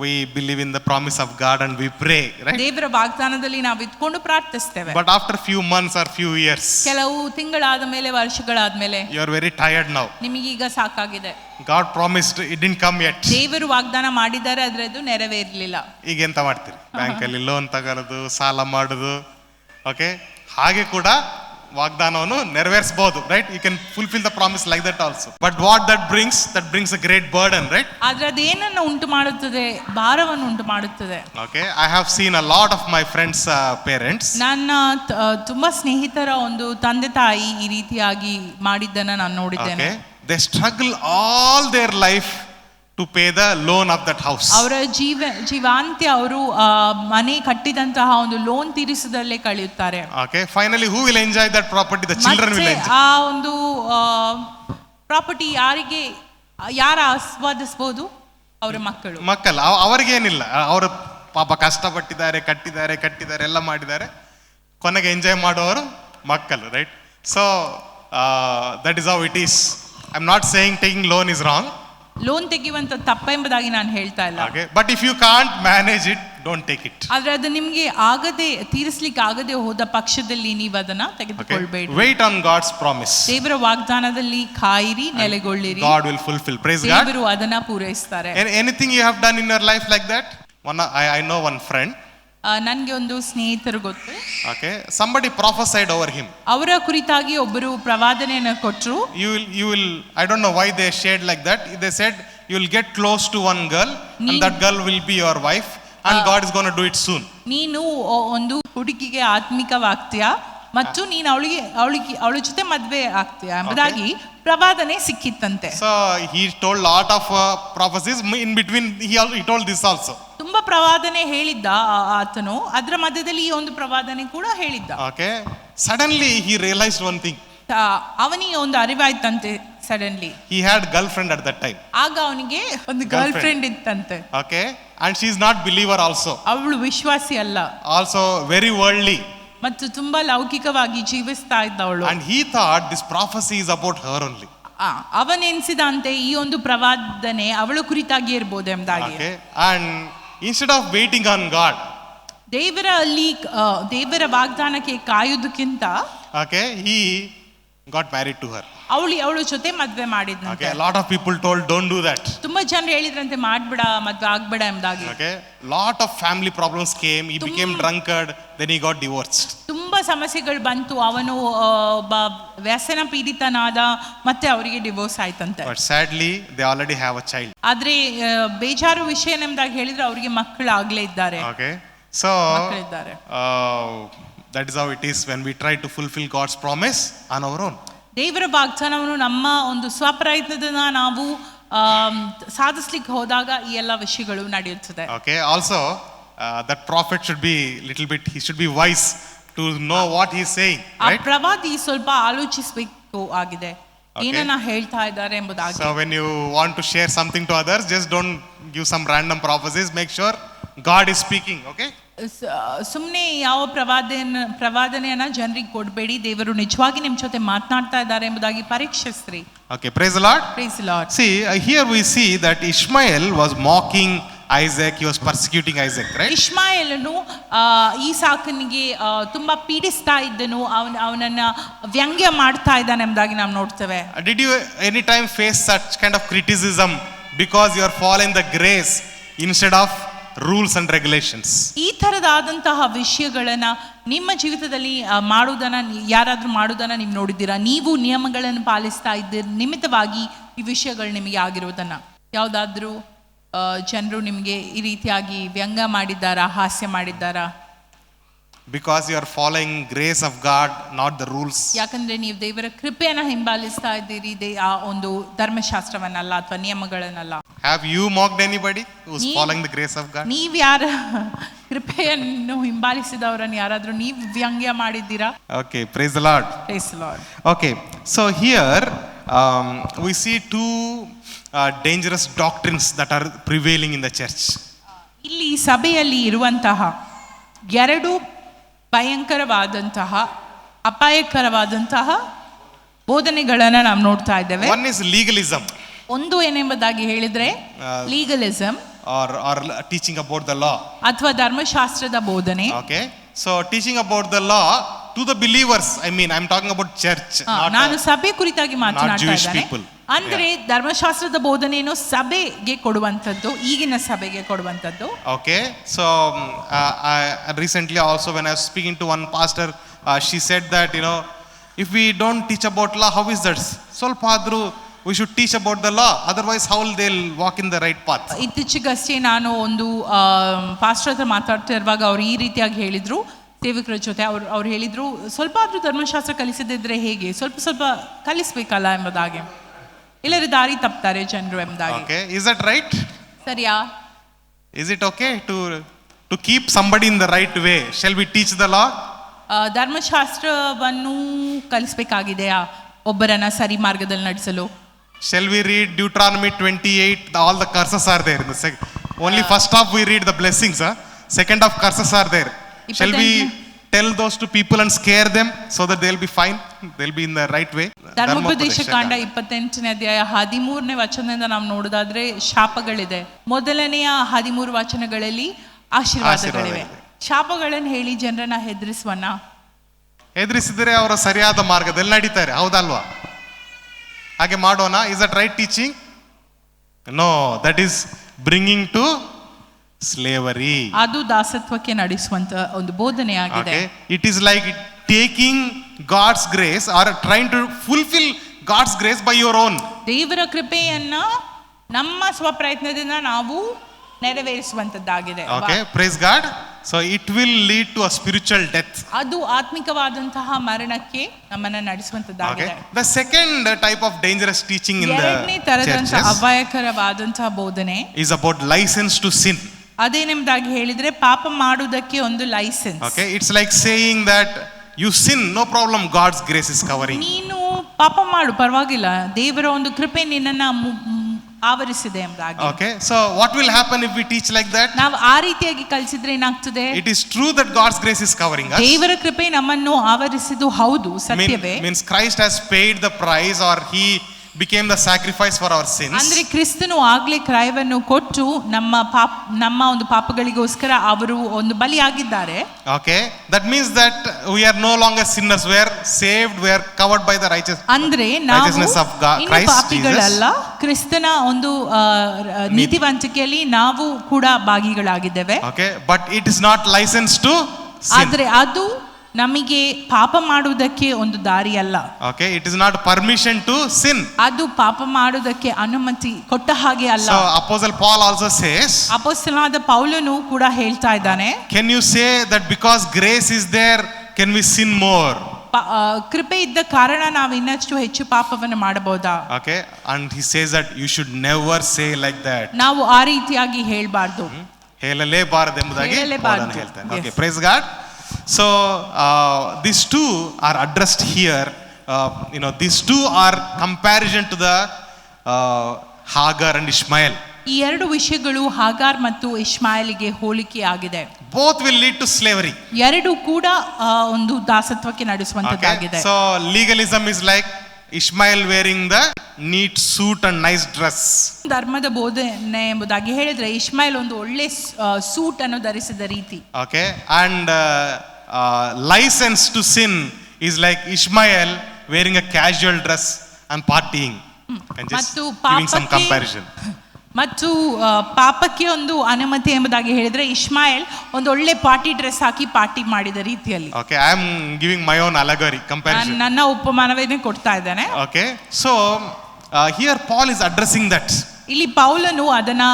We believe in the promise of God and we pray, right? ದೇವರ ವಾಗ್ದಾನದಲ್ಲಿ ನಾವು ಇದ್ಕೊಂಡು ಪ್ರಾರ್ಥಿಸ್ತೇವೆ. But after few months or few years, ಕೆಲವು ತಿಂಗಳಾದ ಮೇಲೆ, ವರ್ಷಗಳಾದ ಮೇಲೆ, you are very tired now. ನಿಮಗೀಗ ಸಾಕಾಗಿದೆ. God promised, it didn't come yet. ದೇವರು ವಾಗ್ದಾನ ಮಾಡಿದ್ದಾರೆ, ಆದ್ರೆ ಅದು ನೆರವೇರಲಿಲ್ಲ. ಈಗ ಎಂತ ಮಾಡ್ತೀರಿ? ಬ್ಯಾಂಕಲ್ಲಿ ಲೋನ್ ತಗೊಳ್ಳೋದು, ಸಾಲ ಮಾಡೋದು, ಓಕೆ? ಹಾಗೆ ಕೂಡ ವಾಗ್ದಾನವನ್ನು ನೆರವೇರಿಸಬಹುದು, right? You can fulfil the promise like that also. But what that brings a great burden, right? ಆದ್ರೆ ಅದೇನನ್ನು ಉಂಟು ಮಾಡುತ್ತದೆ? ಭಾರವನ್ನು ಉಂಟು ಮಾಡುತ್ತದೆ. Okay, I have seen a lot of my friends parents. ನನ್ನ ತುಂಬಾ ಸ್ನೇಹಿತರ ಒಂದು ತಂದೆ ತಾಯಿ ಈ ರೀತಿಯಾಗಿ ಮಾಡಿದ್ದನ್ನ ನಾನು ನೋಡಿದ್ದೇನೆ. They struggle all their life to pay the loan of that house. ಅವರ ಜೀವಾಂತ್ಯ ಅವರು ಮನೆ ಕಟ್ಟಿದಂತಹ ಒಂದು ಲೋನ್ ತೀರಿಸುವುದಲ್ಲೇ ಕಳೆಯುತ್ತಾರೆ. Okay, finally who will enjoy that property? The children will enjoy. ಆ ಒಂದು ಪ್ರಾಪರ್ಟಿ ಯಾರು ಆಸ್ವಾದಿಸಬಹುದು? ಅವರ ಮಕ್ಕಳು. ಅವರಿಗೇನಿಲ್ಲ, ಅವರು ಪಾಪ ಕಷ್ಟಪಟ್ಟಿದ್ದಾರೆ, ಕಟ್ಟಿದ್ದಾರೆ ಎಲ್ಲ ಮಾಡಿದ್ದಾರೆ, ಕೊನೆಗೆ ಎಂಜಾಯ್ ಮಾಡುವವರು ಮಕ್ಕಳು, right? So that is how it is. I am not saying taking loan is wrong. Loan ತೆಗೆಯುವಂತ ತಪ್ಪೆಂಬುದಾಗಿ ನಾನು ಹೇಳ್ತಾ ಇಲ್ಲ. But if you can't manage it, don't take it. ಆದ್ರೆ ಅದು ನಿಮಗೆ ತೀರಿಸಲಿಕ್ಕೆ ಆಗದೆ ಹೋದ ಪಕ್ಷದಲ್ಲಿ ನೀವು ಅದನ್ನ ತೆಗೆದುಕೊಳ್ಳಬೇಡಿ. Wait on God's promise. ದೇವರ ವಾಗ್ದಾನದಲ್ಲಿ ಕಾಯಿರಿ, ನೆಲೆಗೊಳ್ಳಿರಿ. God will fulfill. Praise God. ದೇವರು ಅದನ್ನ ಪೂರೈಸುತ್ತಾರೆ. Anything you have done in your life like that? I know one friend. ನನಗೆ ಒಂದು ಸ್ನೇಹಿತರು ಗೊತ್ತು. Okay, somebody prophesied over him. ಅವರ ಕುರಿತಾಗಿ ಒಬ್ಬರು ಪ್ರವಾದನೆಯನ್ನು ಕೊಟ್ಟರು. You will I don't know why they shared like that. They said you will get close to one girl and that girl will be your wife and God is going to do it soon. ನೀನು ಒಂದು ಹುಡುಗಿಗೆ ಆತ್ಮಿಕವಾಗ್ತೀಯಾ ಮತ್ತು ನೀನು ಅವಳ ಜೊತೆ ಮದುವೆ ಆಗ್ತೀಯಾ ಎಂಬುದಾಗಿ ಪ್ರವಾದನೆ ಸಿಕ್ಕಿತ್ತಂತೆ. So he told lot of prophecies. In between he told this also. ತುಂಬಾ ಪ್ರವಾದನೆ ಹೇಳಿದ್ದ ಆತನು, ಅದರ ಮಧ್ಯದಲ್ಲಿ ಈ ಒಂದು ಪ್ರವಾದನೆ ಕೂಡ ಹೇಳಿದ್ದ. Okay, suddenly he realized one thing. ಅವನಿಗೆ ಒಂದು ಅರಿವಾಯ್ತಂತೆ. Suddenly he had girlfriend at that time. ಆಗ ಅವನಿಗೆ ಒಂದು ಗರ್ಲ್ ಫ್ರೆಂಡ್ ಇತ್ತಂತೆ. Okay, and she is not believer also. ಅವಳು ವಿಶ್ವಾಸಿ ಅಲ್ಲ, also very worldly ಮತ್ತು ತುಂಬಾ ಲೌಕಿಕವಾಗಿ ಜೀವಿಸ್ತಾ ಇದ್ದವಳು. and he thought this prophecy is about her only. ಅವನೆನಿಸಿದಂತೆ ಈ ಒಂದು ಪ್ರವಾದನೆ ಅವಳ ಕುರಿತಾಗಿ ಇರಬಹುದು ಎಂಬುದಾಗಿ. Okay, and instead of waiting on God, ದೇವರ ವಾಗ್ದಾನಕ್ಕೆ ಕಾಯುವುದಕ್ಕಿಂತ okay, he got married to her. ಅವಳ ಜೊತೆ ಮದುವೆ ಮಾಡಿದ್ನಂತೆ. Okay, a lot of people told don't do that. ತುಂಬಾ ಜನ ಹೇಳಿದ್ರಂತೆ ಮಾಡ್ಬೇಡ, ಮದುವೆ ಆಗ್ಬೇಡ ಎಂಬುದಾಗಿ. Okay, lot of family problems came. He became drunkard, then he got divorced. ತುಂಬಾ ಸಮಸ್ಯೆಗಳು ಬಂತು. ಅವನು ಒಬ್ಬ ವ್ಯಸನ ಪೀಡಿತನಾದ, ಮತ್ತೆ ಅವರಿಗೆ ಡಿವೋರ್ಸ್ ಆಯ್ತಂತೆ. But sadly they already have a child. ಆದ್ರೆ ಬೇಜಾರು ವಿಷಯ ಎಂಬುದಾಗಿ ಹೇಳಿದ್ರೆ ಅವರಿಗೆ ಮಕ್ಕಳು ಆಗ್ಲೇ ಇದ್ದಾರೆ. Okay, so ಮಕ್ಕಳಿದ್ದಾರೆ. that is how it is when we try to fulfill God's promise on our own. ದೇವರ ವಾಗ್ದಾನವನ್ನು ನಮ್ಮ ಒಂದು ಸ್ವಪ್ರಯತ್ನದಿಂದ ನಾವು ಸಾಧಿಸಲಿಕ್ಕೆ ಹೋದಾಗ ಈ ಎಲ್ಲ ವಿಷಯಗಳು ನಡೆಯುತ್ತದೆ. Okay, also that prophet should be he should be wise to know what he is saying, right? ಆ ಪ್ರವಾದಿ ಸ್ವಲ್ಪ ಆಲೋಚಿಸಬೇಕು ಆಗಿದೆ, ಏನನ್ನ ಹೇಳ್ತಾ ಇದ್ದಾರೆ ಎಂಬುದಾಗಿ. So when you want to share something to others, just don't give some random prophecies. Make sure God is speaking. Okay, ಸುಮ್ಮನೆ ಯಾವ ಪ್ರವಾದನೆಯನ್ನ ಜನರಿಗೆ ಕೊಡಬೇಡಿ. ದೇವರು ನಿಜವಾಗಿ ನಿಮ್ಮ ಜೊತೆ ಮಾತನಾಡ್ತಾ ಇದ್ದಾರೆ ಎಂಬುದಾಗಿ ಪರೀಕ್ಷಿಸ್ರಿ. Okay, praise the Lord. Praise the Lord. See, here we see that Ishmael was mocking Isaac. He was persecuting Isaac, right? ಇಷ್ಮಾಯೇಲನು ಈಸಾಕನಿಗೆ ತುಂಬಾ ಪೀಡಿಸ್ತಾ ಇದ್ದನು, ಅವನನ್ನ ವ್ಯಂಗ್ಯ ಮಾಡ್ತಾ ಇದ್ದಾನೆ ಎಂಬುದಾಗಿ ನಾವು ನೋಡ್ತೇವೆ. Did you any time face such kind of criticism because you are falling the grace instead of rules and regulations. ಈ ಥರದಾದಂತಹ ವಿಷಯಗಳನ್ನ ನಿಮ್ಮ ಜೀವಿತದಲ್ಲಿ ಯಾರಾದ್ರೂ ಮಾಡೋದನ್ನ ನೀವು ನೋಡಿದ್ದೀರಾ? ನೀವು ನಿಯಮಗಳನ್ನು ಪಾಲಿಸ್ತಾ ಇದ್ದ ನಿಮಿತ್ತವಾಗಿ ಈ ವಿಷಯಗಳು ನಿಮಗೆ ಆಗಿರುವುದನ್ನ ಯಾವುದಾದ್ರೂ ಜನರು ನಿಮಗೆ ಈ ರೀತಿಯಾಗಿ ವ್ಯಂಗ್ಯ ಮಾಡಿದ್ದಾರಾ, ಹಾಸ್ಯ ಮಾಡಿದ್ದಾರಾ? Because you are following grace of God, not the rules. ಯಾಕಂದ್ರೆ ನೀವು ದೇವರ ಕೃಪೆಯನ್ನ ಹಿಂಬಾಲಿಸ್ತಾ ಇದ್ದೀರಿ, ಆ ಒಂದು ಧರ್ಮಶಾಸ್ತ್ರವನ್ನಲ್ಲ ಅಥವಾ ನಿಯಮಗಳನ್ನಲ್ಲ. Have you mocked anybody who's following the grace of God? ನೀವು ಯಾರ ಕೃಪೆಯನ್ನು ಹಿಂಬಾಲಿಸಿದವರನ್ನು ಯಾರಾದ್ರೂ ನೀವು ವ್ಯಂಗ್ಯ ಮಾಡಿದ್ದೀರಾ? Okay, praise the Lord. Praise the Lord. Okay, so here we see two dangerous doctrines that are prevailing in the church. ಇಲ್ಲಿ ಸಭೆಯಲ್ಲಿ ಇರುವಂತಹ ಎರಡು ಭಯಂಕರವಾದಂತಹ ಅಪಾಯಕರವಾದಂತಹ ಬೋಧನೆಗಳನ್ನ ನಾವು ನೋಡ್ತಾ ಇದ್ದೇವೆ. One is legalism. ಒಂದು ಏನೆಂಬುದಾಗಿ ಹೇಳಿದ್ರೆ ಲೀಗಲಿಸಮ್ or teaching about the law. ಅಥವಾ ಧರ್ಮಶಾಸ್ತ್ರದ ಬೋಧನೆ. Okay, so teaching about the law to the believers, I mean I'm talking about church, ನಾನು ಸಭೆ ಕುರಿತಾಗಿ ಮಾತನಾಡ್ತಾ ಇದ್ದೇನೆ. people. ಅಂದ್ರೆ ಧರ್ಮಶಾಸ್ತ್ರದ ಬೋಧನೆಯನ್ನು ಸಭೆಗೆ ಕೊಡುವಂತದ್ದು, ಈಗಿನ ಸಭೆಗೆ ಕೊಡುವಂತದ್ದು. Okay, so I recently also when I was speaking to one pastor, she said that if we don't teach about law, how is that? ಸ್ವಲ್ಪ ಆದ್ರೂ we should teach about the law, otherwise how will they'll walk in the right path? ಇತ್ತೀಚೆಗಷ್ಟೇ ನಾನು ಒಂದು pastor ಹತ್ರ ಮಾತಾಡ್ತಾ ಇರುವಾಗ ಅವ್ರು ಈ ರೀತಿಯಾಗಿ ಹೇಳಿದ್ರು, ಸೇವಕರ ಜೊತೆ ಅವ್ರು ಹೇಳಿದ್ರು, ಸ್ವಲ್ಪ ಆದ್ರೂ ಧರ್ಮಶಾಸ್ತ್ರ ಕಲಿಸದಿದ್ರೆ ಹೇಗೆ, ಸ್ವಲ್ಪ ಕಲಿಸ್ಬೇಕಲ್ಲ ಎಂಬುದಾಗಿ, ಇಲ್ಲರೆ ದಾರಿ ತಪ್ತಾರೆ ಜನರು ಎಂಬುದಾಗಿ. Okay, is that right? ಸರಿಯಾ? Is it okay to keep somebody in the right way? Shall we teach the law? ಧರ್ಮಶಾಸ್ತ್ರವನ್ನು ಕಲಿಸಬೇಕಾಗಿದೆಯಾ ಒಬ್ಬರನ್ನ ಸರಿ ಮಾರ್ಗದಲ್ಲಿ ನಡೆಸಲು? Shall we read Deuteronomy 28? All the curses are there in the only first half we read the blessings, second half curses are there. Shall we tell those to people and scare them so that they'll be fine, they'll be in the right way? ಧರ್ಮೋಪದೇಶ ಕಾಂಡ 28ನೇ ಅಧ್ಯಾಯ 13ನೇ ವಚನದಿಂದ ನಾವು ನೋಡೋದಾದ್ರೆ ಶಾಪಗಳಿದೆ. ಮೊದಲನೆಯ 13 ವಚನಗಳಲ್ಲಿ ಆಶೀರ್ವಾದಗಳಿವೆ. ಶಾಪಗಳನ್ನು ಹೇಳಿ ಜನರನ್ನ ಹೆದರಿಸಿದರೆ ಅವರ ಸರಿಯಾದ ಮಾರ್ಗದಲ್ಲಿ ನಡೀತಾರೆ, ಹೌದಲ್ವಾ? ಹಾಗೆ ಮಾಡೋಣ. Is that right teaching? No, that is bringing to slavery. ಅದು ದಾಸತ್ವಕ್ಕೆ ನಡೆಸುವಂತ ಒಂದು ಬೋಧನೆ ಆಗಿದೆ. It is like taking God's grace or trying to fulfil God's grace by your own. ದೇವರ ಕೃಪೆಯನ್ನ ನಮ್ಮ ಸ್ವಪ್ರಯತ್ನದಿಂದ ನಾವು ನೆರವೇರಿಸುವಂತದ್ದಾಗಿದೆ. Okay, praise God. So it will lead to a spiritual death. ಅದು ಆತ್ಮಿಕವಾದಂತಹ ಮರಣಕ್ಕೆ ನಮ್ಮನ್ನ ನಡೆಸುವಂತದ್ದಾಗಿದೆ. The second type of dangerous teaching in the ಎರಡನೇ ತರದಂತಹ ಅಪಾಯಕರವಾದಂತಹ ಬೋಧನೆ is about license to sin. ಅದೇನೆಂಬುದಾಗಿ ಹೇಳಿದ್ರೆ ಪಾಪ ಮಾಡುವುದಕ್ಕೆ ಒಂದು licence. Okay, it's like saying that you sin, no problem, God's grace is covering. ನೀನು ಪಾಪ ಮಾಡು, ಪರವಾಗಿಲ್ಲ, ದೇವರ ಒಂದು ಕೃಪೆ ನಿನ್ನನ್ನ ಆವರಿಸಿದೆ ಎಂಬುದಾಗಿ. Okay, so what will happen if we teach like that? ನಾವು ಆ ರೀತಿಯಾಗಿ ಕಲಿಸಿದ್ರೆ ಏನಾಗ್ತದೆ? It is true that God's grace is covering us. ದೇವರ ಕೃಪೆ ನಮ್ಮನ್ನು ಆವರಿಸಿದ್ದು ಹೌದು, ಸತ್ಯವೇ. Means Christ has paid the price, or he became the sacrifice for our sins. ಅಂದ್ರೆ ಕ್ರಿಸ್ತನು ಆಗ್ಲೇ ಕ್ರಯವನ್ನು ಕೊಟ್ಟು ನಮ್ಮ ಒಂದು ಪಾಪಗಳಿಗೋಸ್ಕರ ಅವರು ಒಂದು ಬಲಿಯಾಗಿದ್ದಾರೆ. Okay, that means that we are no longer sinners, we are saved, we are covered by the righteousness of Christ ಪಾಪಿಗಳಲ್ಲ, ಕ್ರಿಸ್ತನ ಒಂದು ನೀತಿವಂತಿಕೆಯಲ್ಲಿ ನಾವು ಕೂಡ ಭಾಗಿಗಳಾಗಿದ್ದೇವೆ. Okay, but it is not licensed to sin. ಆದ್ರೆ ಅದು ನಮಗೆ ಪಾಪ ಮಾಡುವುದಕ್ಕೆ ಒಂದು ದಾರಿ ಅಲ್ಲ. Okay, it is not permission to sin. ಅದು ಪಾಪ ಮಾಡುವುದಕ್ಕೆ ಅನುಮತಿ ಕೊಟ್ಟ ಹಾಗೆ ಅಲ್ಲ. So Apostle Paul also says, ಅಪೊಸ್ತಲನಾದ ಪೌಲನು ಕೂಡ ಹೇಳ್ತಾ ಇದ್ದಾನೆ, can you say that because grace is there can we sin more? ಕೃಪೆ ಇದ್ದ ಕಾರಣ ನಾವು ಇನ್ನಷ್ಟು ಹೆಚ್ಚು ಪಾಪವನ್ನು ಮಾಡಬಹುದಾ? Okay, and he says that you should never say like that. ನಾವು ಆ ರೀತಿಯಾಗಿ ಹೇಳಬಾರದು, ಹೇಳಲೇಬಾರದು ಎಂಬುದಾಗಿ ಪೌಲನು ಹೇಳ್ತಾನೆ. Okay, praise God. So these two are addressed here. These two are comparison to the Hagar and Ishmael. ಈ ಎರಡು ವಿಷಯಗಳು ಹಾಗಾರ್ ಮತ್ತು ಇಷ್ಮಾಯಲಿಗೆ ಹೋಲಿಕೆ ಆಗಿದೆ. Both will lead to slavery. ಎರಡು ಕೂಡ ಒಂದು ದಾಸತ್ವಕ್ಕೆ ನಡೆಸುವಂತದ್ದಾಗಿದೆ. So legalism is like Ishmael wearing the neat suit and nice dress. ಧರ್ಮದ ಬೋಧನೆ ಎಂಬುದಾಗಿ ಹೇಳಿದ್ರೆ ಇಷ್ಮಾಯಲ್ ಒಂದು ಒಳ್ಳೆ ಸೂಟ್ ಅನ್ನು ಧರಿಸಿದ ರೀತಿ. Okay, and license to sin is like Ishmael wearing a casual dress and partying. And just giving some comparison. ಮತ್ತು ಪಾಪಕ್ಕೆ ಒಂದು ಅನುಮತಿ ಎಂಬುದಾಗಿ ಹೇಳಿದ್ರೆ ಇಷ್ಮಾಯೇಲ್ ಒಂದು ಒಳ್ಳೆ ಪಾರ್ಟಿ ಡ್ರೆಸ್ ಹಾಕಿ ಪಾರ್ಟಿ ಮಾಡಿದ ರೀತಿಯಲ್ಲಿ. Okay, I am giving my own allegory comparison. ನನ್ನ ಉಪಮಾನವನ್ನೇ ಕೊಡ್ತಾ ಇದ್ದೇನೆ. Okay, so here Paul is addressing that. ಇಲ್ಲಿ ಪೌಲನು ಅದನ್ನ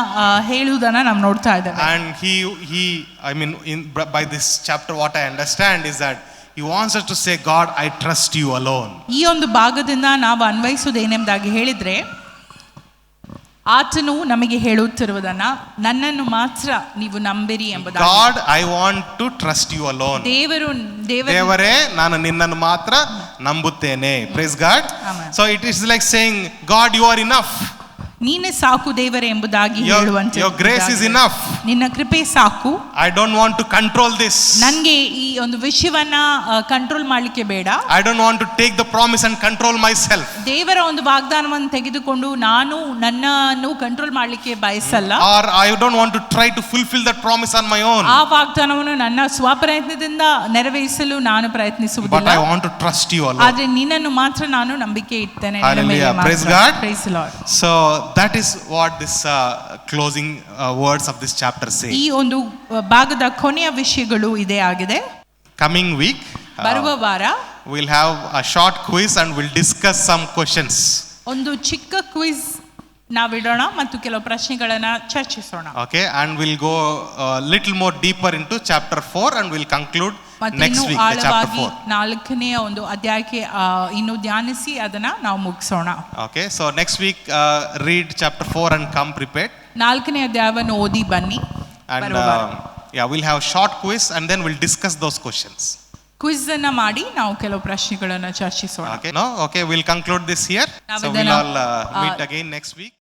ಹೇಳುವುದನ್ನ ನಾವು ನೋಡ್ತಾ ಇದ್ದೇವೆ. And he I mean by this chapter what I understand is that he wants us to say, God, I trust you alone. ಈ ಒಂದು ಭಾಗದಿಂದ ನಾವು ಅನ್ವಯಿಸುವುದೇನೆಂಬುದಾಗಿ ಹೇಳಿದ್ರೆ ಆತನು ನಮಗೆ ಹೇಳುತ್ತಿರುವುದನ್ನ ನನ್ನನ್ನು ಮಾತ್ರ ನೀವು ನಂಬಿರಿ ಎಂಬುದಾಗಿ. God, I want to trust you alone. ದೇವರೇ ನಾನು ನಿನ್ನನ್ನು ಮಾತ್ರ ನಂಬುತ್ತೇನೆ. Praise God. Amen. So it is like saying, God, you are enough. ನೀನೇ ಸಾಕು ದೇವರೇ ಎಂಬುದಾಗಿ ಹೇಳುವಂತೆ. Your grace is enough. ನಿನ್ನ ಕೃಪೆ ಸಾಕು. I don't want to control this. ನನಗೆ ಈ ಒಂದು ವಿಷಯವನ್ನ ಕಂಟ್ರೋಲ್ ಮಾಡಲಿಕ್ಕೆ ಬೇಡ. I don't want to take the promise and control myself. ದೇವರ ಒಂದು ವಾಗ್ದಾನವನ್ನು ತೆಗೆದುಕೊಂಡು ನಾನು ನನ್ನನ್ನು ಕಂಟ್ರೋಲ್ ಮಾಡಲಿಕ್ಕೆ ಬಯಸಲ್ಲ. Or I don't want to try to fulfill that promise on my own. ಆ ವಾಗ್ದಾನವನ್ನು ನನ್ನ ಸ್ವಪ್ರಯತ್ನದಿಂದ ನೆರವೇರಿಸಲು ನಾನು ಪ್ರಯತ್ನಿಸುವುದಿಲ್ಲ. But I want to trust you alone. ಆದರೆ ನಿನ್ನನ್ನು ಮಾತ್ರ ನಾನು ನಂಬಿಕೆ ಇಡ್ತೇನೆ. Hallelujah. Praise God. Praise the Lord. So that is what this closing words of this chapter say. ಈ ಒಂದು ಭಾಗದ ಕೊನೆಯ ವಿಷಯಗಳು ಇದೇ ಆಗಿದೆ. Coming week ಬರುವ ವಾರ we'll have a short quiz and we'll discuss some questions. ಒಂದು ಚಿಕ್ಕ ಕ್ವಿಜ್ ನಾವಿಡೋಣ ಮತ್ತು ಕೆಲವು ಪ್ರಶ್ನೆಗಳನ್ನ ಚರ್ಚಿಸೋಣ. Okay, and we'll go a little more deeper into chapter 4 and we'll conclude next week the chapter 4. ನಾಲ್ಕನೆಯ ಒಂದು ಅಧ್ಯಾಯಕ್ಕೆ ಇನ್ನು ಧ್ಯಾನಿಸಿ ಅದನ್ನ ನಾವು ಮುಗಿಸೋಣ. Okay, so next week read chapter 4 and come prepared. ನಾಲ್ಕನೇ ಅಧ್ಯಾಯವನ್ನು ಓದಿ ಬನ್ನಿ. And yeah, we'll have a short quiz and then we'll discuss those questions. Quiz ಅನ್ನ ಮಾಡಿ ನಾವು ಕೆಲವು ಪ್ರಶ್ನೆಗಳನ್ನ ಚರ್ಚಿಸೋಣ. Okay, no? Okay, we'll conclude this here. So we'll all meet again next week.